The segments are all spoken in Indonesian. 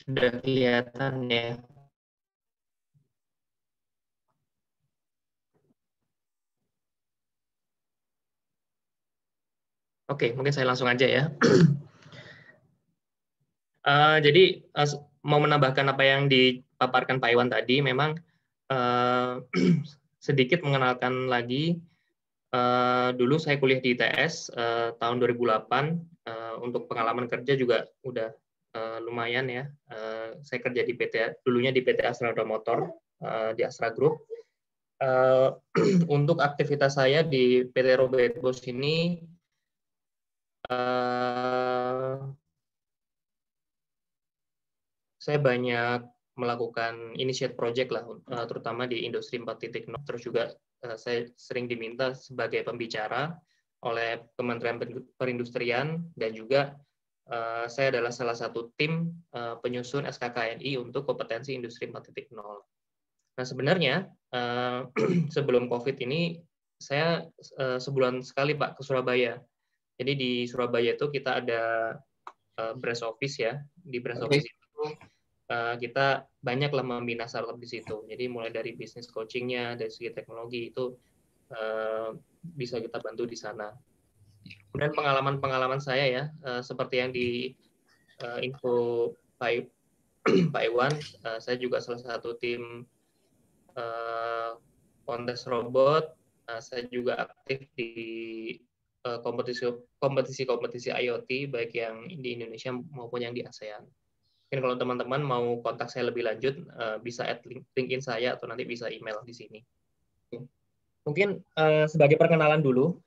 Sudah kelihatan ya. Oke, mungkin saya langsung aja ya. Jadi mau menambahkan apa yang dipaparkan Pak Iwan tadi, memang sedikit mengenalkan lagi. Dulu saya kuliah di ITS tahun 2008. Untuk pengalaman kerja juga udah lumayan ya. Saya kerja di dulunya di PT Astra Motor, di Astra Group. Untuk aktivitas saya di PT Robert Bosch ini, saya banyak melakukan initiate project lah, terutama di industri 4.0. Terus juga saya sering diminta sebagai pembicara oleh Kementerian Perindustrian, dan juga saya adalah salah satu tim penyusun SKKNI untuk kompetensi industri 4.0. Nah, sebenarnya sebelum COVID ini saya sebulan sekali Pak ke Surabaya. Jadi di Surabaya itu kita ada branch office ya. Di branch office itu kita banyaklah membina startup di situ. Jadi mulai dari bisnis coachingnya, dari segi teknologi itu bisa kita bantu di sana. Kemudian pengalaman saya ya, seperti yang di info Pak Iwan, saya juga salah satu tim kontes robot. Saya juga aktif di kompetisi IoT, baik yang di Indonesia maupun yang di ASEAN. Mungkin kalau teman-teman mau kontak saya lebih lanjut, bisa add LinkedIn saya atau nanti bisa email di sini. Mungkin sebagai perkenalan dulu,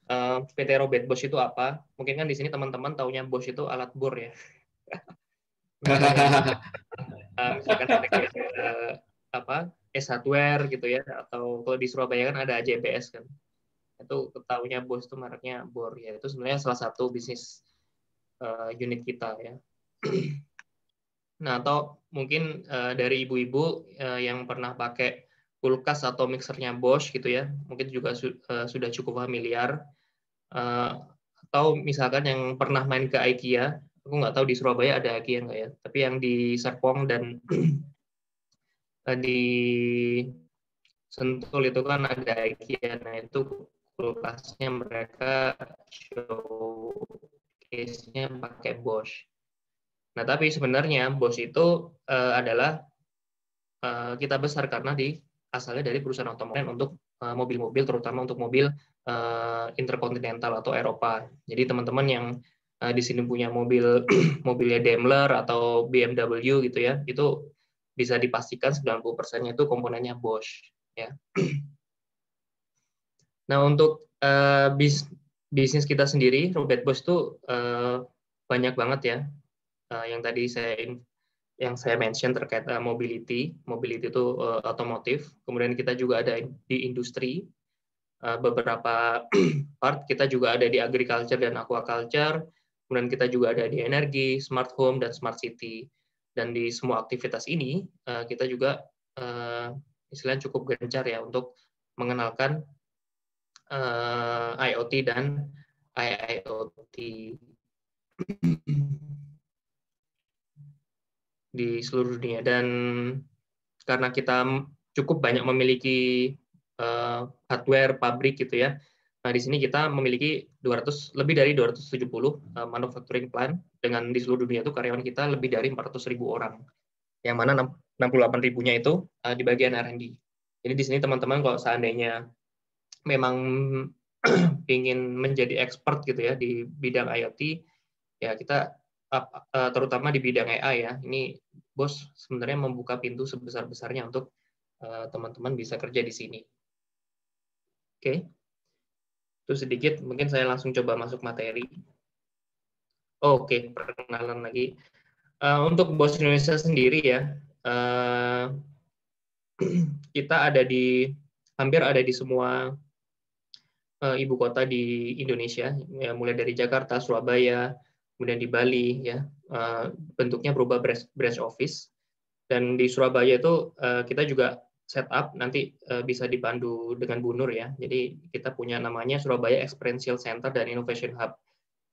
PT Robert Bosch itu apa? Mungkin kan di sini teman-teman taunya Bosch itu alat bor ya. Misalkan S-Hardware gitu ya, atau kalau di Surabaya kan ada AJBS kan. Itu taunya Bosch itu mereknya bor ya. Itu sebenarnya salah satu bisnis unit kita ya. Nah, atau mungkin dari ibu-ibu yang pernah pakai kulkas atau mixernya Bosch gitu ya, mungkin juga sudah cukup familiar. Atau misalkan yang pernah main ke IKEA, aku nggak tahu di Surabaya ada IKEA nggak ya, tapi yang di Serpong dan di Sentul itu kan ada IKEA. Nah, itu kulkasnya mereka showcase-nya pakai Bosch. Nah, tapi sebenarnya Bosch itu adalah kita besar karena asalnya dari perusahaan otomotif untuk mobil-mobil, terutama untuk mobil interkontinental atau Eropa. Jadi teman-teman yang di sini punya mobil mobilnya Daimler atau BMW gitu ya, itu bisa dipastikan 90%-nya itu komponennya Bosch ya. Nah, untuk bisnis kita sendiri, Robert Bosch itu banyak banget ya. Yang tadi yang saya mention terkait mobility itu otomotif. Kemudian kita juga ada di industri, beberapa part kita juga ada di agriculture dan aquaculture. Kemudian kita juga ada di energi, smart home, dan smart city. Dan di semua aktivitas ini kita juga istilahnya cukup gencar ya untuk mengenalkan IoT dan IIoT di seluruh dunia. Dan karena kita cukup banyak memiliki hardware pabrik gitu ya, nah di sini kita memiliki lebih dari 270 manufacturing plant, dengan di seluruh dunia itu karyawan kita lebih dari 400.000 orang, yang mana 68.000-nya itu di bagian R&D. Jadi di sini teman-teman kalau seandainya memang ingin menjadi expert gitu ya di bidang IoT, ya kita terutama di bidang AI ya, ini Bosch sebenarnya membuka pintu sebesar-besarnya untuk teman-teman bisa kerja di sini. Oke, itu sedikit, mungkin saya langsung coba masuk materi. Oke, perkenalan lagi. Untuk Bosch Indonesia sendiri ya, kita hampir ada di semua ibu kota di Indonesia, ya, mulai dari Jakarta, Surabaya, kemudian di Bali, ya, bentuknya berubah branch office. Dan di Surabaya itu kita juga setup, nanti bisa dipandu dengan Bu Nur ya. Jadi kita punya namanya Surabaya Experiential Center dan Innovation Hub.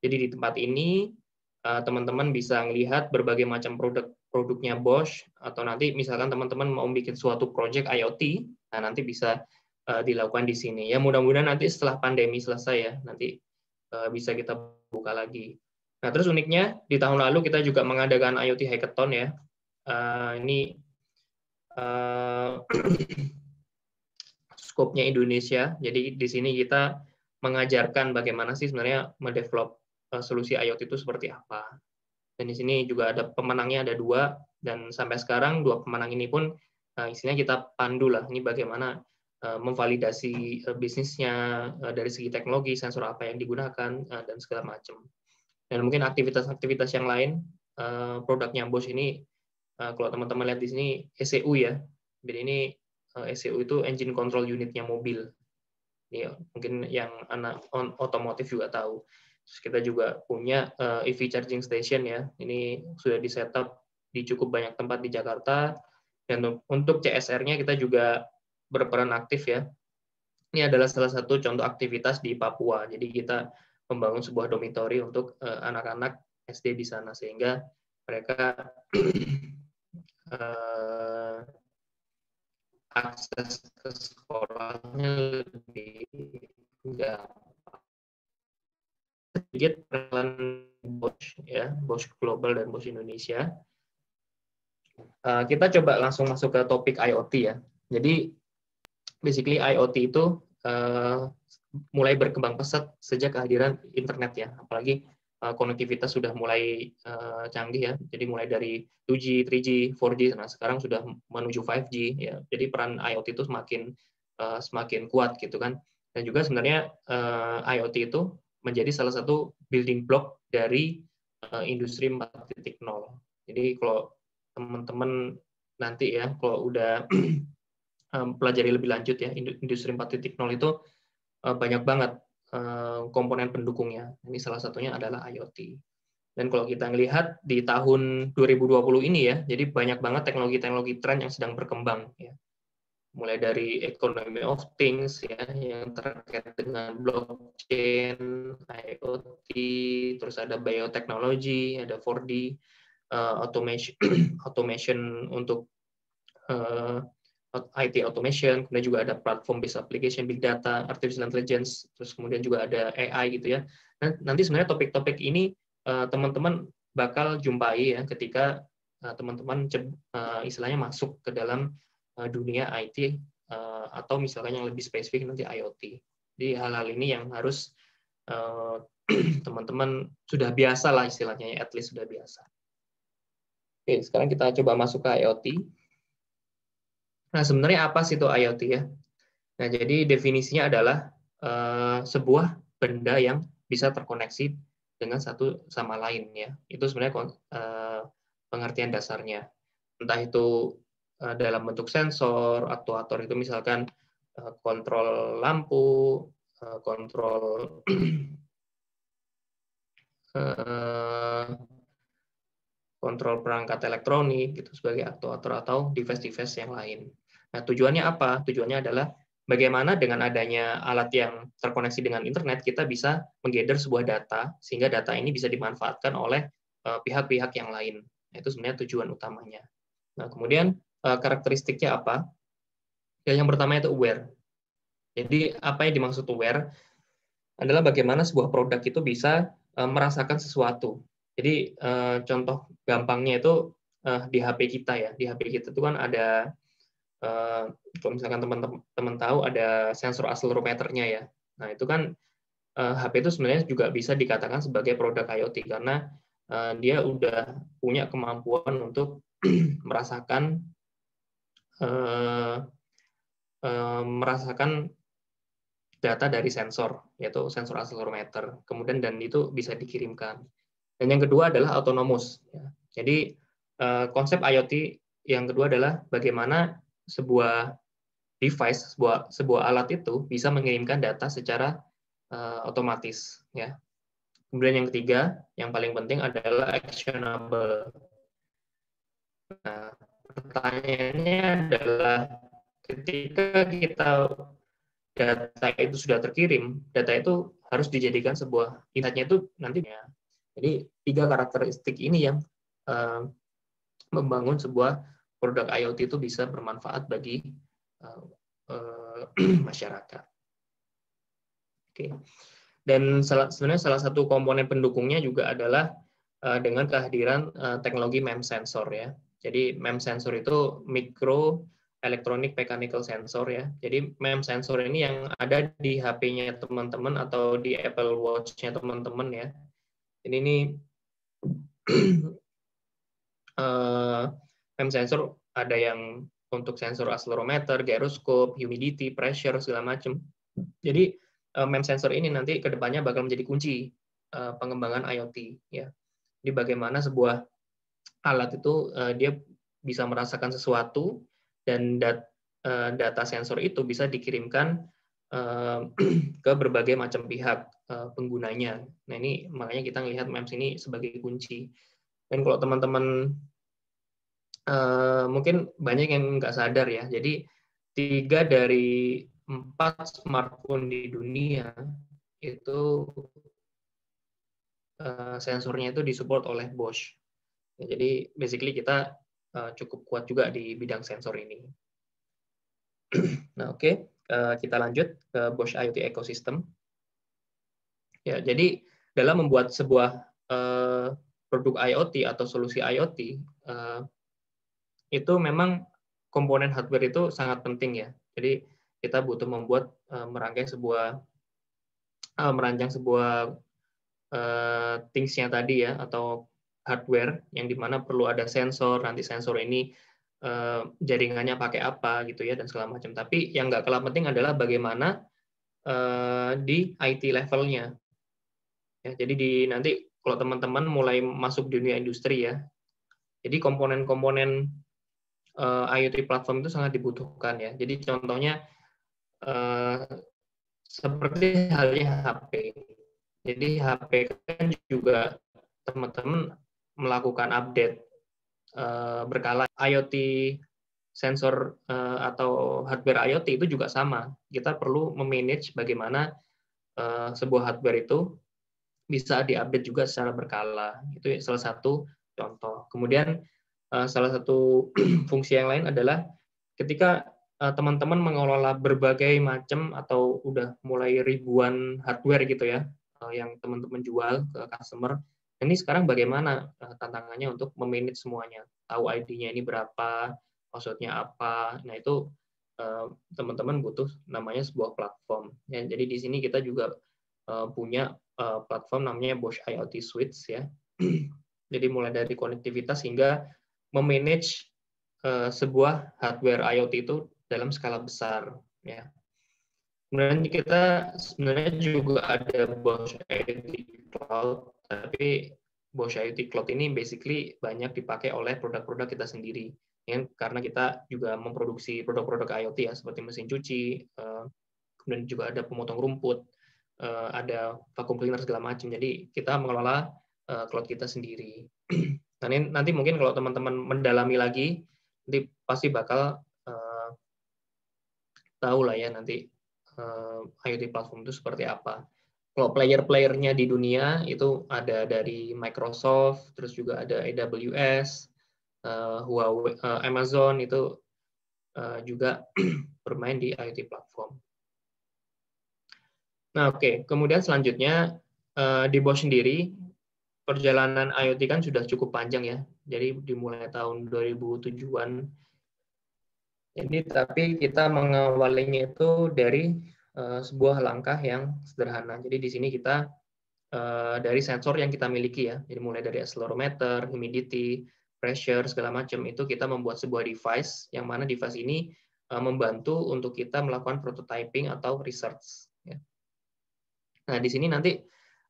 Jadi di tempat ini teman-teman bisa melihat berbagai macam produk produknya Bosch, atau nanti misalkan teman-teman mau bikin suatu project IoT, nah nanti bisa dilakukan di sini. Ya mudah-mudahan nanti setelah pandemi selesai ya, nanti bisa kita buka lagi. Nah terus uniknya di tahun lalu kita juga mengadakan IoT Hackathon ya. Ini skopnya Indonesia. Jadi di sini kita mengajarkan bagaimana sih sebenarnya mendevelop solusi IoT itu seperti apa. Dan di sini juga ada pemenangnya, ada 2, dan sampai sekarang 2 pemenang ini pun isinya kita pandu lah, ini bagaimana memvalidasi bisnisnya dari segi teknologi, sensor apa yang digunakan, dan segala macam. Dan mungkin aktivitas-aktivitas yang lain, produknya Bosch ini, kalau teman-teman lihat di sini, ECU ya, jadi ini ECU itu engine control unitnya mobil. Ini mungkin yang anak otomotif juga tahu. Terus kita juga punya EV charging station ya. Ini sudah di-setup di cukup banyak tempat di Jakarta. Dan untuk CSR-nya kita juga berperan aktif ya. Ini adalah salah satu contoh aktivitas di Papua. Jadi kita membangun sebuah dormitory untuk anak-anak SD di sana sehingga mereka akses ke sekolahnya lebih gampang. Sedikit perkenalan Bosch ya, Bosch Global dan Bosch Indonesia. Kita coba langsung masuk ke topik IoT ya. Jadi basically IoT itu mulai berkembang pesat sejak kehadiran internet ya, apalagi konektivitas sudah mulai canggih ya. Jadi mulai dari 2G, 3G, 4G, nah sekarang sudah menuju 5G ya. Jadi peran IoT itu semakin kuat gitu kan. Dan juga sebenarnya IoT itu menjadi salah satu building block dari industri 4.0. Jadi kalau teman-teman nanti ya, kalau udah pelajari lebih lanjut ya, industri 4.0 itu banyak banget komponen pendukungnya. Ini salah satunya adalah IoT. Dan kalau kita melihat di tahun 2020 ini ya, jadi banyak banget teknologi-teknologi tren yang sedang berkembang ya. Mulai dari economy of things ya, yang terkait dengan blockchain, IoT, terus ada bioteknologi, ada 4D, automation untuk IT automation, kemudian juga ada platform based application, big data, artificial intelligence, terus kemudian juga ada AI gitu ya. Nanti sebenarnya topik-topik ini teman-teman bakal jumpai ya ketika teman-teman istilahnya masuk ke dalam dunia IT atau misalkan yang lebih spesifik nanti IoT. Jadi hal-hal ini yang harus teman-teman sudah biasa lah istilahnya, at least sudah biasa. Oke, sekarang kita coba masuk ke IoT. Nah, sebenarnya apa sih itu IoT ya? Nah, jadi definisinya adalah sebuah benda yang bisa terkoneksi dengan satu sama lain ya. Itu sebenarnya pengertian dasarnya. Entah itu dalam bentuk sensor, aktuator itu misalkan kontrol lampu, kontrol kontrol perangkat elektronik gitu sebagai aktuator atau device-device yang lain. Nah, tujuannya apa? Tujuannya adalah bagaimana dengan adanya alat yang terkoneksi dengan internet kita bisa menggather sebuah data sehingga data ini bisa dimanfaatkan oleh pihak-pihak yang lain. Nah, itu sebenarnya tujuan utamanya. Nah, kemudian karakteristiknya apa? Ya, yang pertama itu aware. Jadi apa yang dimaksud aware adalah bagaimana sebuah produk itu bisa merasakan sesuatu. Jadi contoh gampangnya itu di HP kita ya. Di HP kita itu kan ada, kalau misalkan teman-teman tahu ada sensor accelerometernya ya. Nah itu kan HP itu sebenarnya juga bisa dikatakan sebagai produk IoT karena dia udah punya kemampuan untuk merasakan data dari sensor, yaitu sensor accelerometer. Kemudian dan itu bisa dikirimkan. Dan yang kedua adalah autonomous. Jadi konsep IoT yang kedua adalah bagaimana sebuah device, sebuah alat itu bisa mengirimkan data secara otomatis. Ya. Kemudian yang ketiga, yang paling penting adalah actionable. Nah, pertanyaannya adalah ketika kita data itu sudah terkirim, data itu harus dijadikan sebuah insight-nya itu nantinya. Jadi 3 karakteristik ini yang membangun sebuah produk IoT itu bisa bermanfaat bagi masyarakat. Oke. Dan sebenarnya salah satu komponen pendukungnya juga adalah dengan kehadiran teknologi MEMS sensor ya. Jadi MEMS sensor itu micro electronic mechanical sensor ya. Jadi MEMS sensor ini yang ada di HP-nya teman-teman atau di Apple Watch-nya teman-teman ya. Ini MEMS sensor ada yang untuk sensor accelerometer, gyroscope, humidity, pressure segala macam. Jadi MEMS sensor ini nanti ke depannya bakal menjadi kunci pengembangan IoT ya. Jadi bagaimana sebuah alat itu dia bisa merasakan sesuatu dan data sensor itu bisa dikirimkan ke berbagai macam pihak penggunanya. Nah, ini makanya kita melihat MEMS ini sebagai kunci. Dan kalau teman-teman mungkin banyak yang nggak sadar ya. Jadi 3 dari 4 smartphone di dunia itu sensornya itu disupport oleh Bosch. Jadi basically kita cukup kuat juga di bidang sensor ini. Nah, oke. Kita lanjut ke Bosch IoT Ecosystem. Ya, jadi dalam membuat sebuah produk IoT atau solusi IoT, itu memang komponen hardware itu sangat penting ya. Jadi kita butuh merancang sebuah things-nya tadi ya, atau hardware yang dimana perlu ada sensor, nanti sensor ini jaringannya pakai apa gitu ya, dan segala macam. Tapi yang nggak kalah penting adalah bagaimana di IT levelnya. Ya, jadi nanti kalau teman-teman mulai masuk dunia industri ya, jadi komponen-komponen IoT platform itu sangat dibutuhkan ya. Jadi contohnya seperti halnya HP. Jadi HP kan juga teman-teman melakukan update berkala. IoT sensor atau hardware IoT itu juga sama. Kita perlu memanage bagaimana sebuah hardware itu bisa diupdate juga secara berkala. Itu salah satu contoh. Kemudian salah satu fungsi yang lain adalah ketika teman-teman mengelola berbagai macam atau udah mulai ribuan hardware gitu ya, yang teman-teman jual ke customer. Ini sekarang bagaimana tantangannya untuk memanage semuanya? Tahu ID-nya ini berapa, password-nya apa. Nah, itu teman-teman butuh namanya sebuah platform. Ya, jadi di sini kita juga punya platform namanya Bosch IoT Suites ya. Jadi mulai dari konektivitas hingga memanage sebuah hardware IoT itu dalam skala besar ya. Kemudian kita sebenarnya juga ada Bosch IoT Cloud, tapi Bosch IoT Cloud ini basically banyak dipakai oleh produk-produk kita sendiri. Ya, karena kita juga memproduksi produk-produk IoT ya, seperti mesin cuci, kemudian juga ada pemotong rumput, ada vacuum cleaner segala macam. Jadi kita mengelola cloud kita sendiri. Nanti mungkin kalau teman-teman mendalami lagi, nanti pasti bakal tahu lah ya nanti IoT platform itu seperti apa. Kalau player-playernya di dunia itu ada dari Microsoft, terus juga ada AWS, Huawei, Amazon itu juga bermain di IoT platform. Nah, oke. Kemudian selanjutnya di Bosch sendiri perjalanan IoT kan sudah cukup panjang ya. Jadi dimulai tahun 2007-an. Jadi tapi kita mengawalinya itu dari sebuah langkah yang sederhana. Jadi di sini kita dari sensor yang kita miliki ya. Jadi mulai dari accelerometer, humidity, pressure segala macam itu kita membuat sebuah device yang mana device ini membantu untuk kita melakukan prototyping atau research. Ya. Nah di sini nanti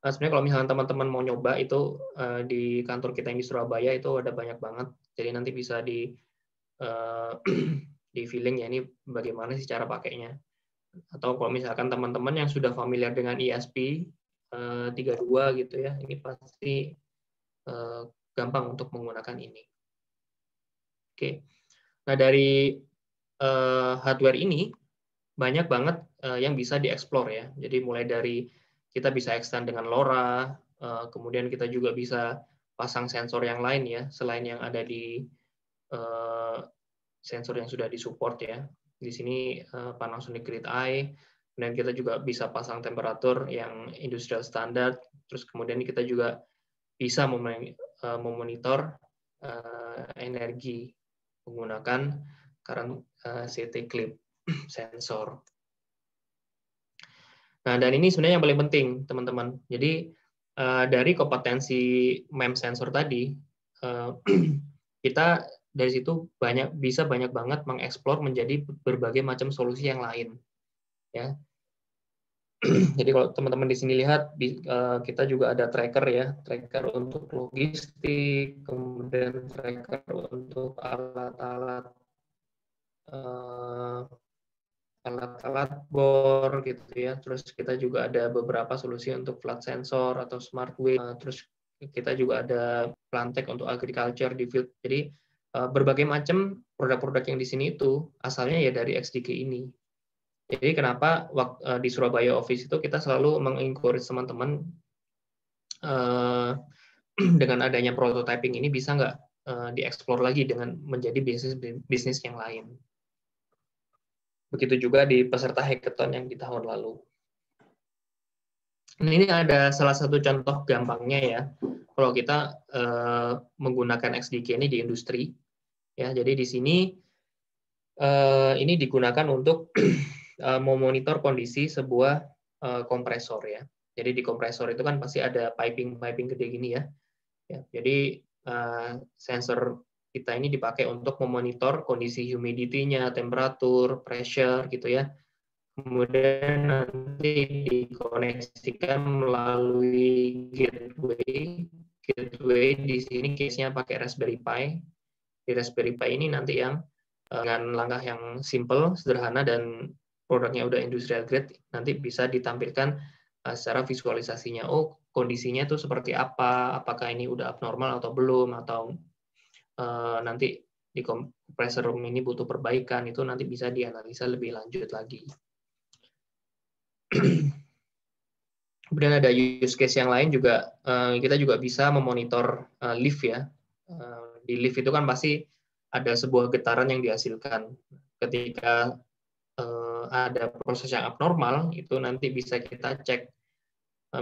sebenarnya kalau misalnya teman-teman mau nyoba itu di kantor kita yang di Surabaya itu ada banyak banget. Jadi nanti bisa di feeling ya ini bagaimana sih cara pakainya. Atau kalau misalkan teman-teman yang sudah familiar dengan ESP 32 gitu ya, ini pasti gampang untuk menggunakan ini. Oke. Nah dari hardware ini banyak banget yang bisa dieksplor ya. Jadi mulai dari kita bisa extend dengan LoRa, kemudian kita juga bisa pasang sensor yang lain ya, selain yang ada di sensor yang sudah disupport ya. Di sini Panasonic Grid Eye, dan kita juga bisa pasang temperatur yang industrial standard. Terus kemudian kita juga bisa memonitor energi menggunakan current CT clip sensor. Nah, dan ini sebenarnya yang paling penting, teman-teman. Jadi dari kompetensi MEMS sensor tadi, kita dari situ bisa banyak banget mengeksplor menjadi berbagai macam solusi yang lain. Ya. Jadi kalau teman-teman di sini lihat, kita juga ada tracker ya, tracker untuk logistik, kemudian tracker untuk alat-alat bor gitu ya. Terus kita juga ada beberapa solusi untuk flood sensor atau smart weight. Terus kita juga ada Plantech untuk agriculture di field. Jadi berbagai macam produk-produk yang di sini itu asalnya ya dari XDK ini. Jadi kenapa di Surabaya Office itu kita selalu mengencourage teman-teman dengan adanya prototyping ini bisa nggak dieksplor lagi dengan menjadi bisnis yang lain. Begitu juga di peserta hackathon yang di tahun lalu. Nah, ini ada salah satu contoh gampangnya ya, kalau kita menggunakan XDK ini di industri. Ya, jadi di sini ini digunakan untuk memonitor kondisi sebuah kompresor ya. Jadi di kompresor itu kan pasti ada piping gede gini ya. Jadi sensor kita ini dipakai untuk memonitor kondisi humidity-nya, temperatur, pressure gitu ya. Kemudian nanti dikoneksikan melalui gateway. Gateway di sini case-nya pakai Raspberry Pi. Di Raspberry Pi ini nanti yang dengan langkah yang simple, sederhana, dan produknya udah industrial grade, nanti bisa ditampilkan secara visualisasinya. Oh, kondisinya itu seperti apa, apakah ini udah abnormal atau belum, atau nanti di compressor room ini butuh perbaikan, itu nanti bisa dianalisa lebih lanjut lagi. Kemudian ada use case yang lain juga, kita juga bisa memonitor lift ya. Di lift itu kan pasti ada sebuah getaran yang dihasilkan. Ketika ada proses yang abnormal, itu nanti bisa kita cek.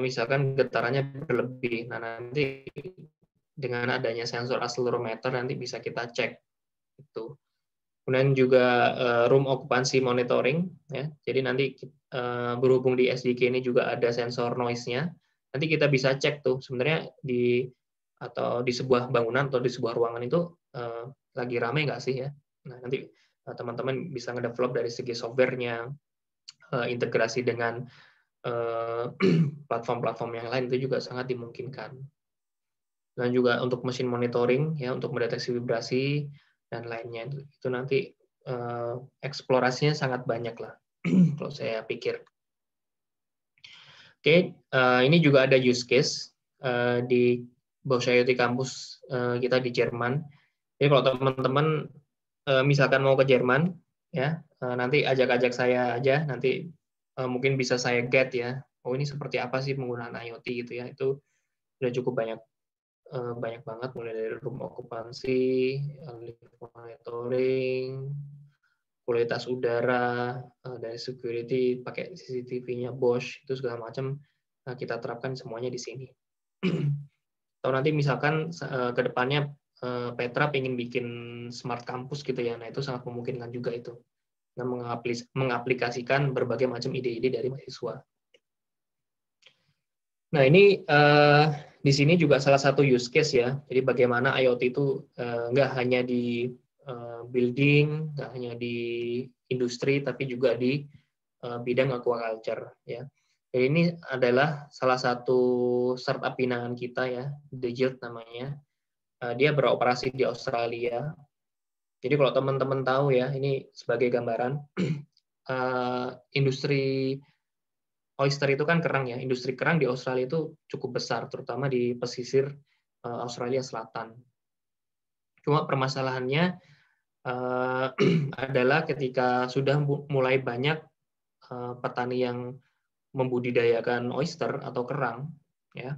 Misalkan getarannya berlebih, nah nanti dengan adanya sensor accelerometer nanti bisa kita cek itu. Kemudian juga room occupancy monitoring, ya. Jadi nanti berhubung di SDK ini juga ada sensor noise-nya, nanti kita bisa cek tuh sebenarnya di sebuah bangunan atau di sebuah ruangan itu lagi ramai nggak sih ya. Nah nanti teman-teman bisa ngedevelop dari segi software-nya, integrasi dengan platform-platform yang lain itu juga sangat dimungkinkan. Dan juga untuk mesin monitoring ya, untuk mendeteksi vibrasi dan lainnya, itu nanti eksplorasinya sangat banyak lah kalau saya pikir. Oke, ini juga ada use case di Bosch IoT Campus kita di Jerman. Jadi kalau teman-teman misalkan mau ke Jerman, ya nanti ajak-ajak saya aja, nanti mungkin bisa saya guide ya. Oh ini seperti apa sih penggunaan IoT gitu ya? Itu sudah cukup banyak banget, mulai dari room occupancy, lift monitoring, kualitas udara, dari security, pakai CCTV-nya Bosch, itu segala macam kita terapkan semuanya di sini. Atau nanti misalkan ke depannya Petra ingin bikin smart campus gitu ya, nah itu sangat memungkinkan juga itu. Nah, mengaplikasikan berbagai macam ide-ide dari mahasiswa. Nah ini di sini juga salah satu use case ya. Jadi bagaimana IoT itu nggak hanya di building, nggak hanya di industri, tapi juga di bidang aquaculture ya. Jadi ini adalah salah satu startup binaan kita ya, Digild namanya. Dia beroperasi di Australia. Jadi kalau teman-teman tahu ya, ini sebagai gambaran, industri oyster itu kan kerang ya. Industri kerang di Australia itu cukup besar, terutama di pesisir Australia Selatan. Cuma permasalahannya adalah ketika sudah mulai banyak petani yang membudidayakan oyster atau kerang, ya,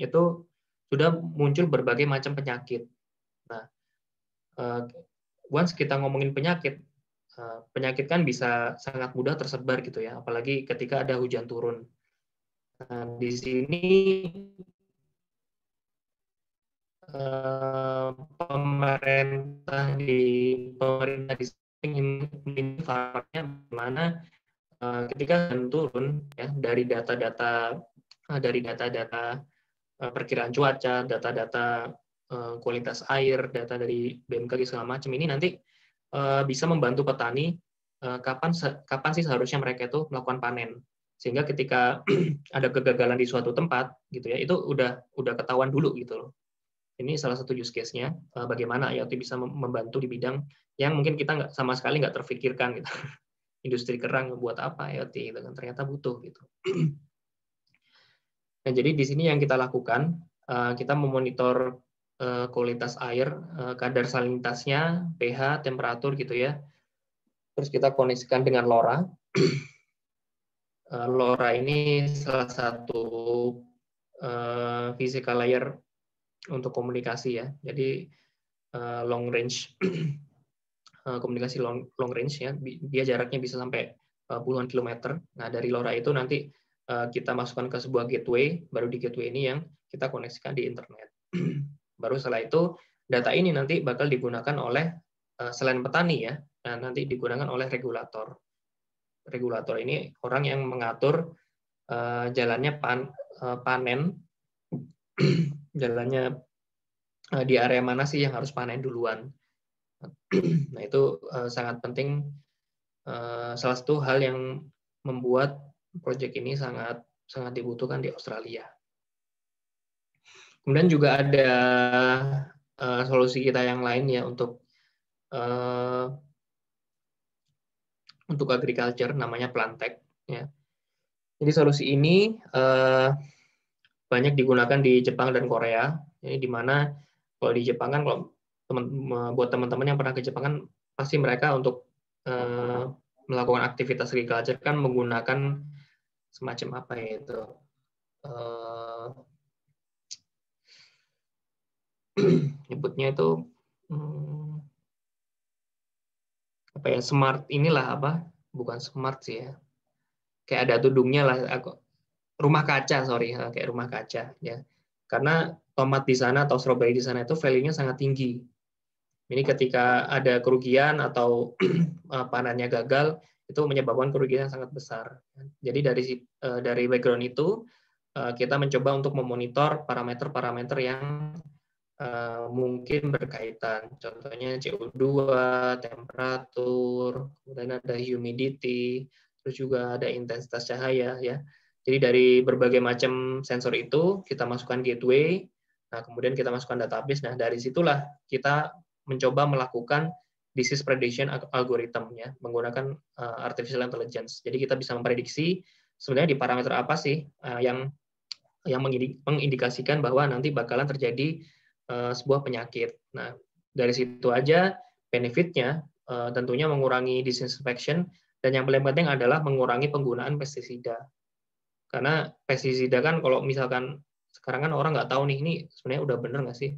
itu sudah muncul berbagai macam penyakit. Nah, once kita ngomongin penyakit, penyakit kan bisa sangat mudah tersebar gitu ya, apalagi ketika ada hujan turun. Nah, di sini pemerintah di ingin faktornya mana ketika hujan turun ya dari data-data perkiraan cuaca, data-data kualitas air, data dari BMKG segala macam ini nanti bisa membantu petani kapan sih seharusnya mereka itu melakukan panen, sehingga ketika ada kegagalan di suatu tempat gitu ya, itu udah ketahuan dulu gitu loh. Ini salah satu use case-nya, bagaimana IoT bisa membantu di bidang yang mungkin kita sama sekali nggak terfikirkan gitu. Industri kerang buat apa IoT gitu kan, ternyata butuh gitu. Nah, jadi di sini yang kita lakukan, kita memonitor kualitas air, kadar salinitasnya, pH, temperatur gitu ya. Terus kita koneksikan dengan LoRa. LoRa ini salah satu physical layer untuk komunikasi ya. Jadi long range komunikasi long range ya. Dia jaraknya bisa sampai puluhan kilometer. Nah, dari LoRa itu nanti kita masukkan ke sebuah gateway, baru di gateway ini yang kita koneksikan di internet. Baru setelah itu data ini nanti bakal digunakan oleh selain petani ya, nanti digunakan oleh regulator. Regulator ini orang yang mengatur jalannya panen, jalannya di area mana sih yang harus panen duluan. Nah, itu sangat penting, salah satu hal yang membuat proyek ini sangat dibutuhkan di Australia. Kemudian juga ada solusi kita yang lain ya untuk agriculture, namanya Plantech. Ya. Jadi solusi ini banyak digunakan di Jepang dan Korea. Ini di mana kalau di Jepang kan, kalau buat teman-teman yang pernah ke Jepang kan, pasti mereka untuk melakukan aktivitas agriculture kan menggunakan semacam apa ya itu, nyebutnya itu apa ya, smart inilah apa, bukan smart sih ya, kayak ada tudungnya lah, rumah kaca, kayak rumah kaca ya, karena tomat di sana atau stroberi di sana itu value-nya sangat tinggi. Ini ketika ada kerugian atau panennya gagal, itu menyebabkan kerugian yang sangat besar. Jadi dari background itu kita mencoba untuk memonitor parameter-parameter yang mungkin berkaitan. Contohnya CO2, temperatur, kemudian ada humidity, terus juga ada intensitas cahaya ya. Jadi dari berbagai macam sensor itu kita masukkan gateway, nah kemudian kita masukkan database. Nah dari situlah kita mencoba melakukan disease prediction algorithm ya, menggunakan artificial intelligence. Jadi kita bisa memprediksi sebenarnya di parameter apa sih yang mengindikasikan bahwa nanti bakalan terjadi sebuah penyakit. Nah, dari situ aja benefitnya tentunya mengurangi disinfection, dan yang paling penting adalah mengurangi penggunaan pestisida. Karena pestisida kan kalau misalkan sekarang kan orang nggak tahu nih, ini sebenarnya udah bener nggak sih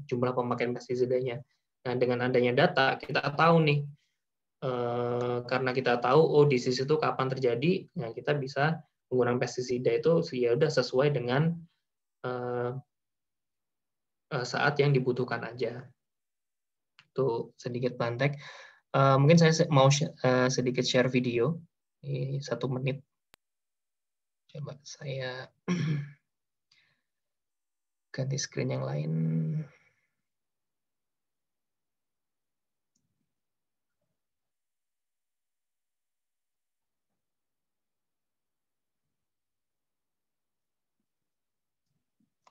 jumlah pemakaian pestisidanya. Nah, dengan adanya data, kita tahu nih, karena kita tahu, oh disease itu kapan terjadi, nah kita bisa menggunakan pestisida itu ya udah sesuai dengan saat yang dibutuhkan aja. Itu sedikit Plantech. Mungkin saya mau sedikit share video, 1 menit. Coba saya ganti screen yang lain.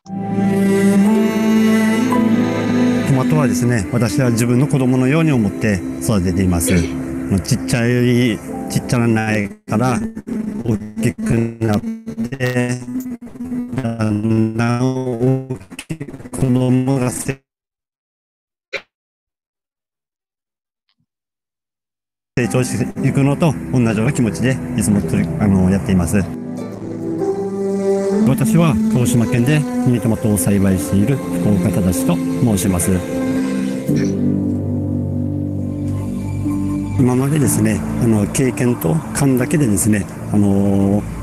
トマトはですね、私は自分の子供のように思って育てています。ちっちゃな苗から大きくなって、だんだん大きく子供が成長していくのと同じような気持ちでいつもやっています。私は鹿児島県でミニトマトを栽培している福岡忠と申します。今までですね、経験と勘だけでですね、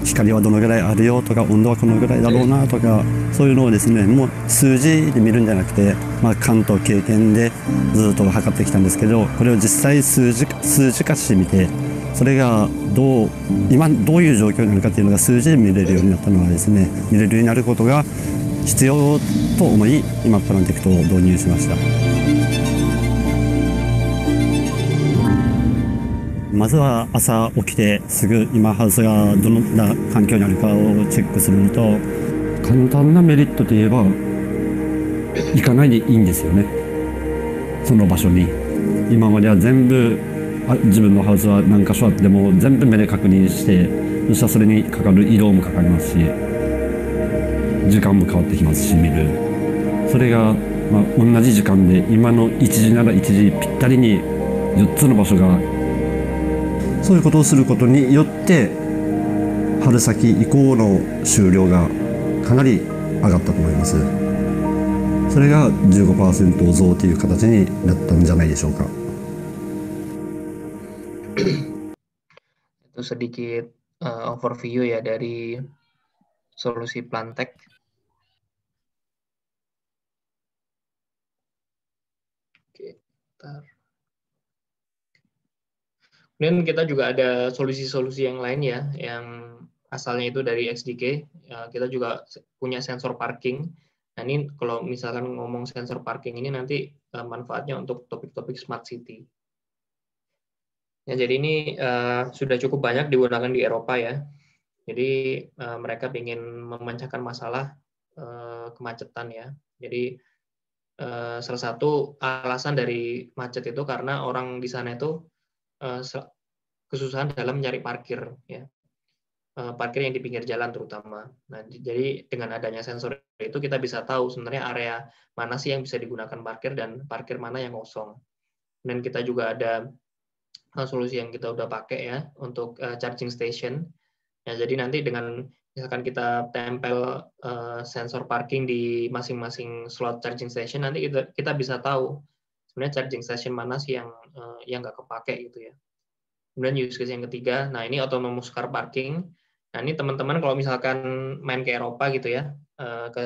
光はどのぐらいあるよとか、温度はこのぐらいだろうなとか、そういうのをですね、もう数字で見るんじゃなくて、勘と経験でずっと測ってきたんですけど、これを実際数字化してみて、それが今どういう状況になるかっていうのが数字で見れるようになったのはですね、見れるようになることが必要と思い、今プランテクトを導入しました。まずは朝起きてすぐ今ハウスがどんな環境にあるかをチェックするのと、簡単なメリットといえば行かないでいいんですよね、その場所に。今までは全部自分のハウスは何箇所あっても全部目で確認して、そしたらそれにかかる移動もかかりますし、時間も変わってきますし、見るそれが、同じ時間で今の1時なら1時ぴったりに4つの場所が、そういうことをすることによって春先以降の収量がかなり上がったと思います。それが 15% 増という形になったんじゃないでしょうか。Itu sedikit overview ya dari solusi Plantek. Oke, bentar. Kemudian kita juga ada solusi-solusi yang lain ya, yang asalnya itu dari XDK. Kita juga punya sensor parking. Nah ini kalau misalkan ngomong sensor parking ini nanti manfaatnya untuk topik-topik smart city. Ya, jadi ini sudah cukup banyak digunakan di Eropa ya. Jadi mereka ingin memecahkan masalah kemacetan ya. Jadi salah satu alasan dari macet itu karena orang di sana itu kesusahan dalam mencari parkir ya. Parkir yang di pinggir jalan terutama. Nah, jadi dengan adanya sensor itu kita bisa tahu sebenarnya area mana sih yang bisa digunakan parkir dan parkir mana yang kosong. Dan kita juga ada solusi yang kita udah pakai ya untuk charging station. Ya, jadi nanti dengan misalkan kita tempel sensor parking di masing-masing slot charging station, nanti kita bisa tahu sebenarnya charging station mana sih yang nggak kepake gitu ya. Kemudian use case yang ketiga, nah ini autonomous car parking. Nah ini teman-teman kalau misalkan main ke Eropa gitu ya,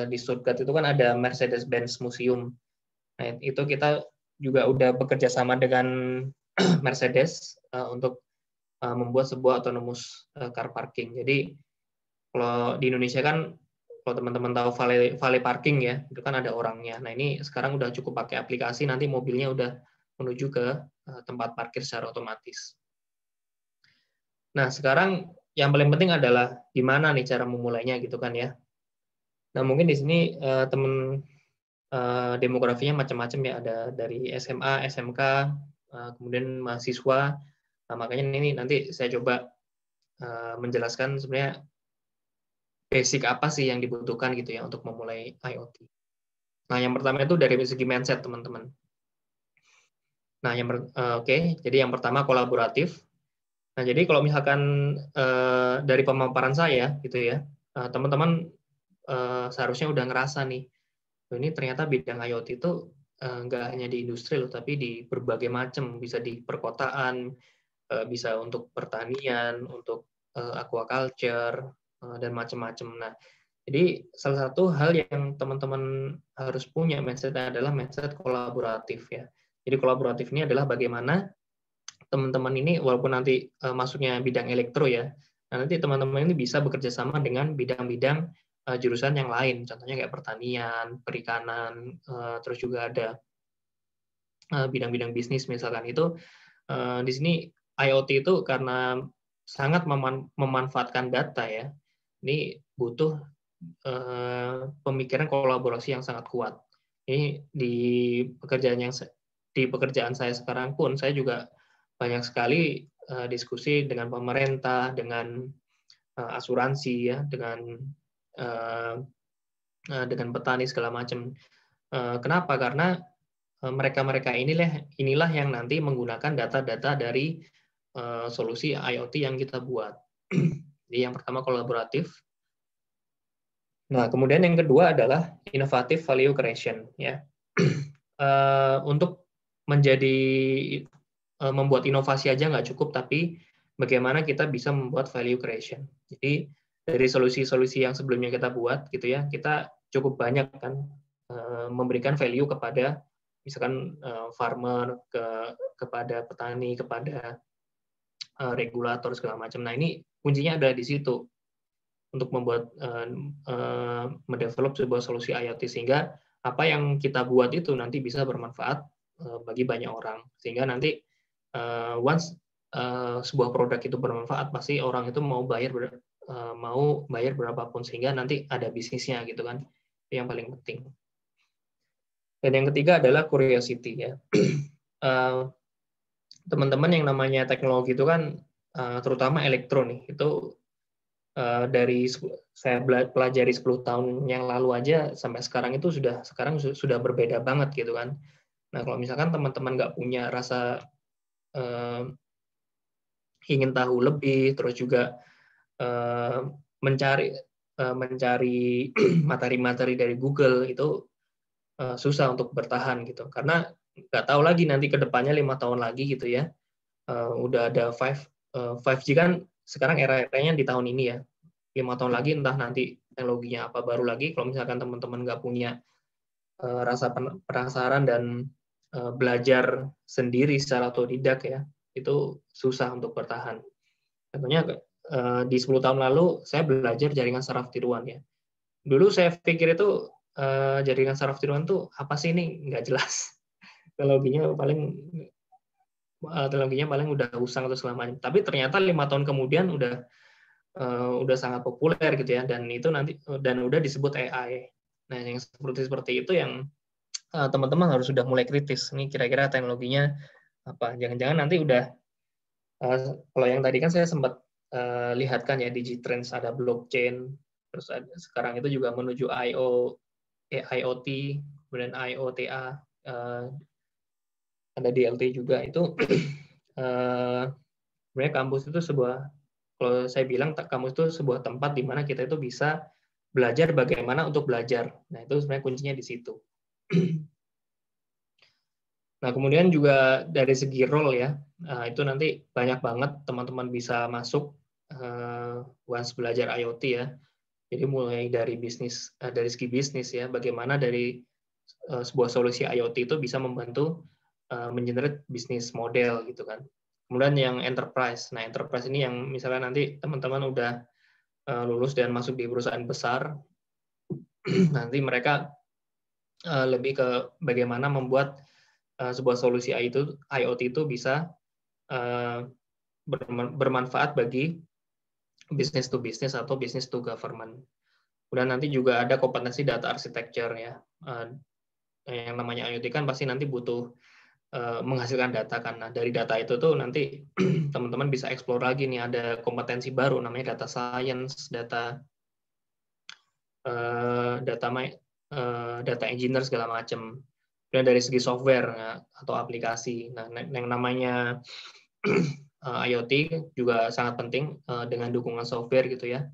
di Stuttgart itu kan ada Mercedes-Benz Museum. Nah itu kita juga udah bekerja sama dengan Mercedes untuk membuat sebuah autonomous car parking. Jadi kalau di Indonesia kan, kalau teman-teman tahu valet parking ya, itu kan ada orangnya. Nah ini sekarang udah cukup pakai aplikasi, nanti mobilnya udah menuju ke tempat parkir secara otomatis. Nah, sekarang yang paling penting adalah gimana nih cara memulainya gitu kan ya. Nah, mungkin di sini teman demografinya macam-macam ya, ada dari SMA, SMK, kemudian mahasiswa. Nah, makanya ini nanti saya coba menjelaskan sebenarnya basic apa sih yang dibutuhkan gitu ya untuk memulai IoT. Nah, yang pertama itu dari segi mindset, teman-teman. Nah, jadi yang pertama kolaboratif. Nah, jadi kalau misalkan dari pemaparan saya gitu ya, teman-teman seharusnya udah ngerasa nih, ini ternyata bidang IoT itu nggak hanya di industri loh, tapi di berbagai macam, bisa di perkotaan, bisa untuk pertanian, untuk aquaculture, dan macam-macam. Nah, jadi salah satu hal yang teman-teman harus punya mindset adalah mindset kolaboratif ya. Jadi kolaboratif ini adalah bagaimana teman-teman ini walaupun nanti masuknya bidang elektro ya, nah nanti teman-teman ini bisa bekerja sama dengan bidang-bidang jurusan yang lain, contohnya kayak pertanian, perikanan, terus juga ada bidang-bidang bisnis misalkan itu. Di sini IoT itu karena sangat memanfaatkan data ya, ini butuh pemikiran kolaborasi yang sangat kuat. Ini di pekerjaan saya sekarang pun saya juga banyak sekali diskusi dengan pemerintah, dengan asuransi ya, dengan petani segala macam. Kenapa? Karena mereka-mereka inilah yang nanti menggunakan data-data dari solusi IoT yang kita buat. Jadi yang pertama kolaboratif. Nah, kemudian yang kedua adalah innovative value creation ya. Untuk menjadi membuat inovasi aja nggak cukup, tapi bagaimana kita bisa membuat value creation. Jadi dari solusi-solusi yang sebelumnya kita buat gitu ya, kita cukup banyak kan memberikan value kepada misalkan farmer, kepada petani, kepada regulator segala macam. Nah ini kuncinya ada di situ untuk membuat mendevelop sebuah solusi IoT, sehingga apa yang kita buat itu nanti bisa bermanfaat bagi banyak orang, sehingga nanti once sebuah produk itu bermanfaat, pasti orang itu mau bayar berapapun, sehingga nanti ada bisnisnya gitu kan. Itu yang paling penting. Dan yang ketiga adalah curiosity ya. Teman-teman yang namanya teknologi itu kan terutama elektro nih, itu dari saya pelajari 10 tahun yang lalu aja sampai sekarang itu sudah berbeda banget gitu kan. Nah kalau misalkan teman-teman nggak punya rasa ingin tahu lebih, terus juga mencari materi-materi dari Google, itu susah untuk bertahan gitu, karena nggak tahu lagi nanti ke depannya 5 tahun lagi gitu ya, udah ada 5G kan sekarang era-eranya di tahun ini ya, 5 tahun lagi entah nanti teknologinya apa baru lagi. Kalau misalkan teman-teman nggak punya rasa penasaran dan belajar sendiri secara otodidak ya, itu susah untuk bertahan. Contohnya di 10 tahun lalu saya belajar jaringan saraf tiruan ya. Dulu saya pikir itu jaringan saraf tiruan tuh apa sih, ini nggak jelas. Teknologinya paling udah usang atau segala macam. Tapi ternyata 5 tahun kemudian udah sangat populer gitu ya, dan itu nanti udah disebut AI. Nah, yang seperti itu yang teman-teman harus sudah mulai kritis. Ini kira-kira teknologinya apa? Jangan-jangan nanti udah kalau yang tadi kan saya sempat lihatkan ya, Digitrends ada blockchain, terus sekarang itu juga menuju IoT, kemudian IoTA, ada DLT juga. Itu sebenarnya kampus itu kalau saya bilang kampus itu sebuah tempat di mana kita itu bisa belajar bagaimana untuk belajar. Nah itu sebenarnya kuncinya di situ. Nah kemudian juga dari segi role ya, itu nanti banyak banget teman-teman bisa masuk once belajar IoT ya. Jadi mulai dari dari segi bisnis ya, bagaimana dari sebuah solusi IoT itu bisa membantu mengenerate bisnis model gitu kan. Kemudian yang enterprise. Nah enterprise ini yang misalnya nanti teman-teman udah lulus dan masuk di perusahaan besar, nanti mereka lebih ke bagaimana membuat sebuah solusi IoT itu bisa bermanfaat bagi business to business atau business to government. Kemudian nanti juga ada kompetensi data architecture ya. Yang namanya IoT kan pasti nanti butuh menghasilkan data kan. Nah, dari data itu tuh nanti teman-teman bisa explore lagi nih, ada kompetensi baru namanya data science, data engineer segala macam. Dan dari segi software ya, atau aplikasi. Nah, yang namanya IoT juga sangat penting dengan dukungan software gitu ya.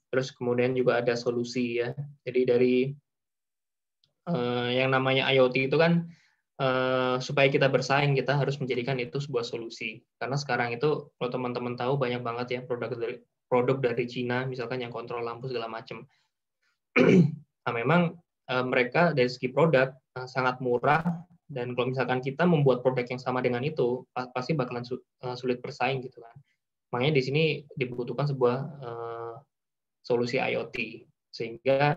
Terus kemudian juga ada solusi ya. Jadi dari yang namanya IoT itu kan supaya kita bersaing, kita harus menjadikan itu sebuah solusi. Karena sekarang itu kalau teman-teman tahu banyak banget ya produk dari Cina, misalkan yang kontrol lampu segala macam. Nah, memang mereka dari segi produk sangat murah, dan kalau misalkan kita membuat produk yang sama dengan itu, pasti bakalan sulit bersaing gitu kan. Makanya di sini dibutuhkan sebuah solusi IoT, sehingga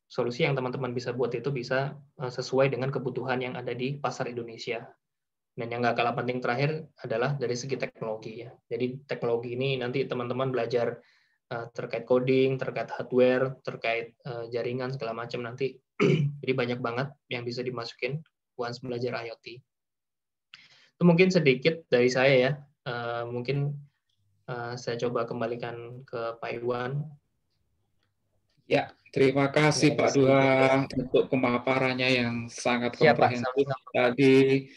solusi yang teman-teman bisa buat itu bisa sesuai dengan kebutuhan yang ada di pasar Indonesia. Dan yang nggak kalah penting terakhir adalah dari segi teknologi ya. Jadi teknologi ini nanti teman-teman belajar terkait coding, terkait hardware, terkait jaringan segala macam nanti. Jadi banyak banget yang bisa dimasukin once belajar IoT. Itu mungkin sedikit dari saya ya. Mungkin saya coba kembalikan ke Pak Iwan. Ya, terima kasih Pak Duha untuk pemaparannya yang sangat komprehensif. Tadi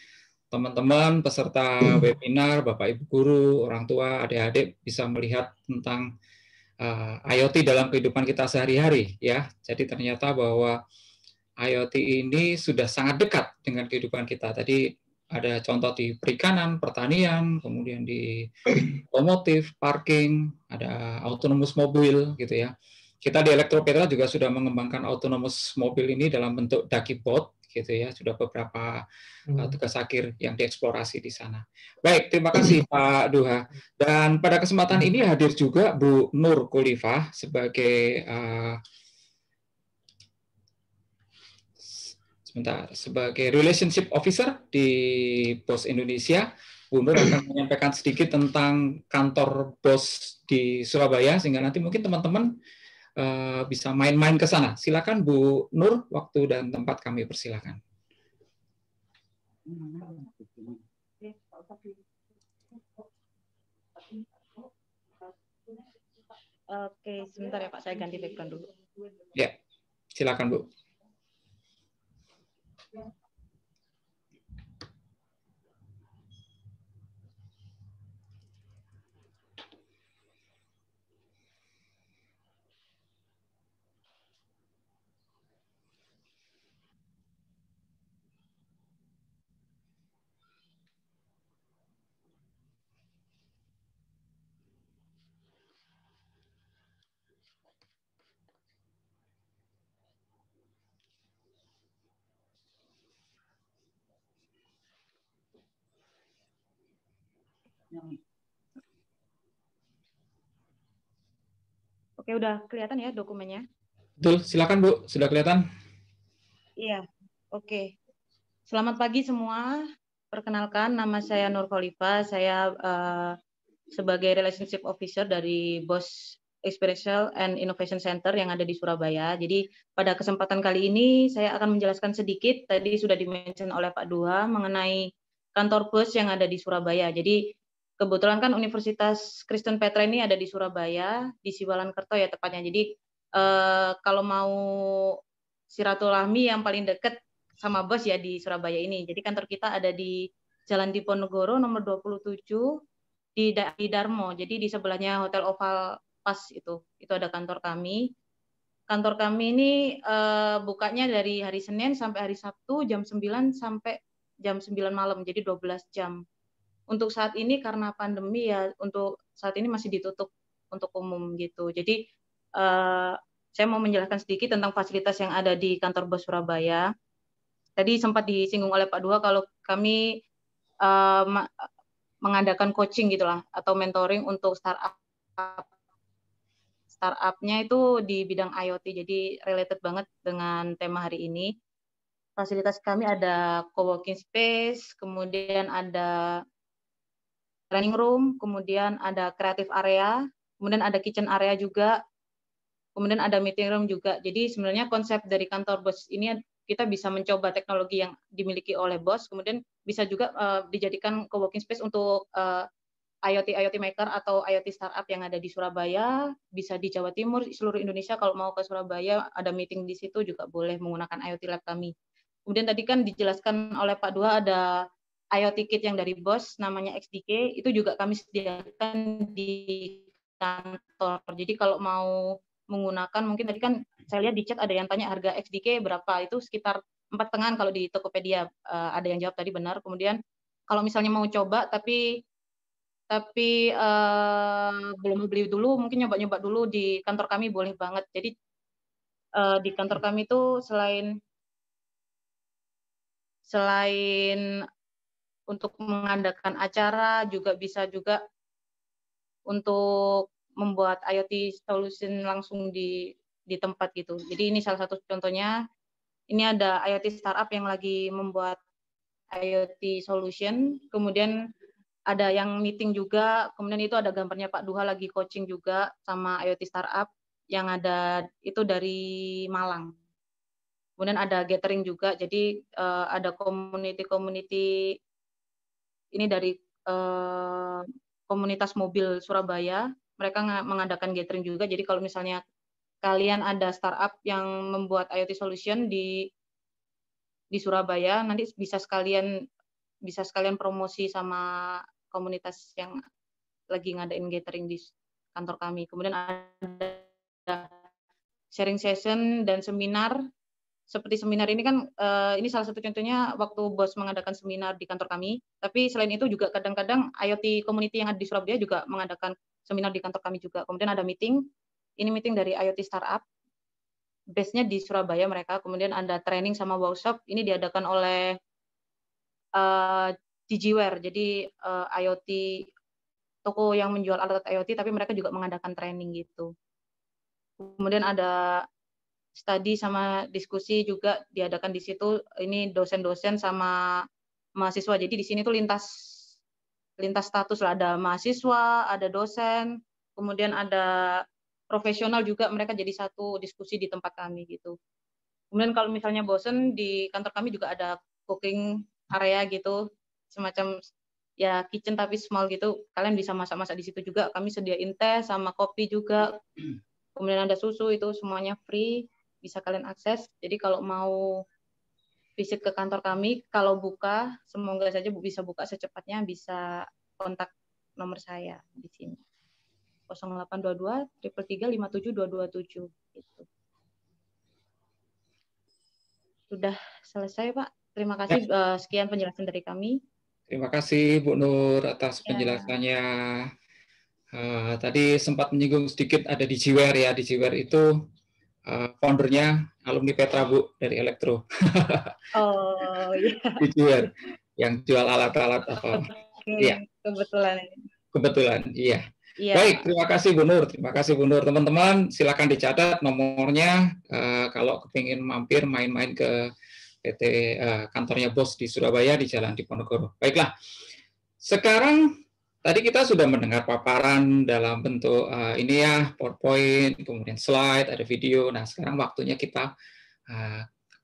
teman-teman peserta webinar, Bapak Ibu guru, orang tua, adik-adik bisa melihat tentang IoT dalam kehidupan kita sehari-hari ya. Jadi ternyata bahwa IoT ini sudah sangat dekat dengan kehidupan kita. Tadi ada contoh di perikanan, pertanian, kemudian di otomotif, parking, ada autonomous mobil gitu ya. Kita di Elektropetra juga sudah mengembangkan autonomous mobil ini dalam bentuk Dakibot gitu ya, sudah beberapa tugas akhir yang dieksplorasi di sana. Baik, terima kasih Pak Duha. Dan pada kesempatan ini hadir juga Bu Nur Khalifah sebagai sebagai Relationship Officer di BOS Indonesia. Bu Nur akan menyampaikan sedikit tentang kantor BOS di Surabaya, sehingga nanti mungkin teman-teman bisa main-main ke sana. Silakan Bu Nur, waktu dan tempat kami persilakan. Oke, sebentar ya Pak, saya ganti background dulu. Ya, silakan Bu. Oke, udah kelihatan ya dokumennya? Betul, silakan Bu, sudah kelihatan? Iya, oke. Selamat pagi semua. Perkenalkan, nama saya Nur Khalifah. Saya sebagai Relationship Officer dari BOS Experiential and Innovation Center yang ada di Surabaya. Jadi pada kesempatan kali ini saya akan menjelaskan sedikit, tadi sudah di-mention oleh Pak Duha, mengenai kantor BOS yang ada di Surabaya. Jadi kebetulan kan Universitas Kristen Petra ini ada di Surabaya, di Siwalan-Kerto ya tepatnya. Jadi kalau mau silaturahmi yang paling dekat sama BOS ya di Surabaya ini. Jadi kantor kita ada di Jalan Diponegoro nomor 27 di Darmo. Jadi di sebelahnya Hotel Oval Pas itu ada kantor kami. Kantor kami ini bukanya dari hari Senin sampai hari Sabtu jam 9 sampai jam 9 malam. Jadi 12 jam. Untuk saat ini karena pandemi ya untuk saat ini masih ditutup untuk umum gitu. Jadi saya mau menjelaskan sedikit tentang fasilitas yang ada di kantor BOS Surabaya. Tadi sempat disinggung oleh Pak Duha kalau kami mengadakan coaching gitulah atau mentoring untuk startup. Startupnya itu di bidang IoT, jadi related banget dengan tema hari ini. Fasilitas kami ada co-working space, kemudian ada training room, kemudian ada creative area, kemudian ada kitchen area juga, kemudian ada meeting room juga. Jadi sebenarnya konsep dari kantor BOS ini kita bisa mencoba teknologi yang dimiliki oleh BOS, kemudian bisa juga dijadikan co-working space untuk IoT maker atau IoT startup yang ada di Surabaya, bisa di Jawa Timur, seluruh Indonesia. Kalau mau ke Surabaya, ada meeting di situ juga boleh menggunakan IoT Lab kami. Kemudian tadi kan dijelaskan oleh Pak Duha ada IoT Kit yang dari BOS, namanya XDK, itu juga kami sediakan di kantor. Jadi kalau mau menggunakan, mungkin tadi kan saya lihat di chat ada yang tanya harga XDK berapa, itu sekitar 4,5 kalau di Tokopedia, ada yang jawab tadi benar. Kemudian kalau misalnya mau coba tapi belum beli dulu, mungkin nyoba-nyoba dulu di kantor kami boleh banget. Jadi di kantor kami itu selain untuk mengadakan acara, juga bisa juga untuk membuat IoT solution langsung di tempat gitu. Jadi ini salah satu contohnya. Ini ada IoT startup yang lagi membuat IoT solution, kemudian ada yang meeting juga, kemudian itu ada gambarnya Pak Duha lagi coaching juga sama IoT startup yang ada itu dari Malang. Kemudian ada gathering juga, jadi ada community ini dari komunitas mobil Surabaya, mereka mengadakan gathering juga. Jadi kalau misalnya kalian ada startup yang membuat IoT solution di Surabaya, nanti bisa sekalian promosi sama komunitas yang lagi ngadain gathering di kantor kami. Kemudian ada sharing session dan seminar seperti seminar ini kan, ini salah satu contohnya waktu bos mengadakan seminar di kantor kami. Tapi selain itu juga kadang-kadang IoT community yang ada di Surabaya juga mengadakan seminar di kantor kami juga. Kemudian ada meeting, ini meeting dari IoT startup, base-nya di Surabaya mereka. Kemudian ada training sama workshop, ini diadakan oleh Digiware, jadi IoT, toko yang menjual alat IoT, tapi mereka juga mengadakan training gitu. Kemudian ada study sama diskusi juga diadakan di situ. Ini dosen-dosen sama mahasiswa. Jadi di sini tuh lintas status lah. Ada mahasiswa, ada dosen, kemudian ada profesional juga. Mereka jadi satu diskusi di tempat kami gitu. Kemudian kalau misalnya bosen, di kantor kami juga ada cooking area gitu, semacam ya kitchen tapi small gitu. Kalian bisa masak-masak di situ juga. Kami sediain teh sama kopi juga. Kemudian ada susu, itu semuanya free, bisa kalian akses. Jadi kalau mau visit ke kantor kami, kalau buka, semoga saja bisa buka secepatnya, bisa kontak nomor saya di sini. 0822 333 57227 gitu. Sudah selesai, Pak. Terima kasih. Sekian penjelasan dari kami. Terima kasih Bu Nur atas penjelasannya. Tadi sempat menyinggung sedikit ada Digiware ya. Digiware itu foundernya alumni Petra Bu dari Elektro. Oh iya. Digiware yang jual alat-alat apa? Iya. Kebetulan, iya. Ya. Baik, terima kasih Bu Nur. Terima kasih Bu Nur. Teman-teman, silakan dicatat nomornya kalau kepingin mampir main-main ke PT kantornya Bos di Surabaya di Jalan Diponegoro. Baiklah. Sekarang tadi kita sudah mendengar paparan dalam bentuk ini ya, PowerPoint, kemudian slide, ada video. Nah, sekarang waktunya kita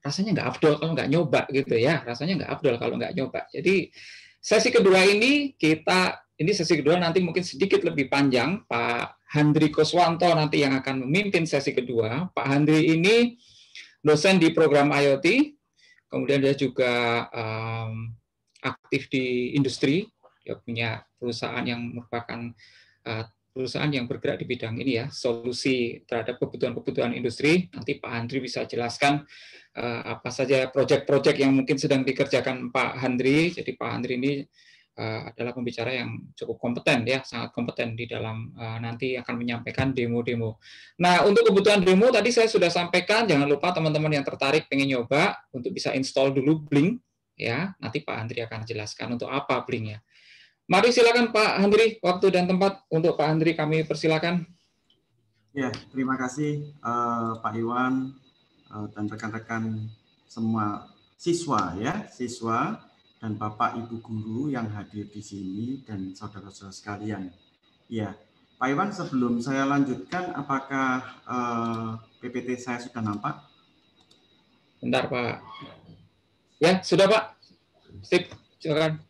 rasanya nggak afdol kalau nggak nyoba gitu ya. Rasanya nggak afdol kalau nggak nyoba. Jadi sesi kedua ini sesi kedua nanti mungkin sedikit lebih panjang. Pak Handri Kuswanto nanti yang akan memimpin sesi kedua. Pak Handri ini dosen di program IoT, kemudian dia juga aktif di industri. Dia punya perusahaan yang merupakan perusahaan yang bergerak di bidang ini ya, solusi terhadap kebutuhan-kebutuhan industri. Nanti Pak Handri bisa jelaskan apa saja proyek-proyek yang mungkin sedang dikerjakan Pak Handri. Jadi Pak Handri ini adalah pembicara yang cukup kompeten ya, sangat kompeten di dalam nanti akan menyampaikan demo-demo. Nah, untuk kebutuhan demo tadi saya sudah sampaikan, jangan lupa teman-teman yang tertarik pengen nyoba untuk bisa install dulu Blink ya. Nanti Pak Handri akan jelaskan untuk apa Blink ya. Mari silakan Pak Handri, waktu dan tempat untuk Pak Handri kami persilakan. Ya, terima kasih Pak Iwan dan rekan-rekan semua siswa dan Bapak Ibu guru yang hadir di sini dan saudara-saudara sekalian. Ya, Pak Iwan, sebelum saya lanjutkan, apakah PPT saya sudah nampak? Bentar Pak. Ya, sudah Pak. Sip, silakan.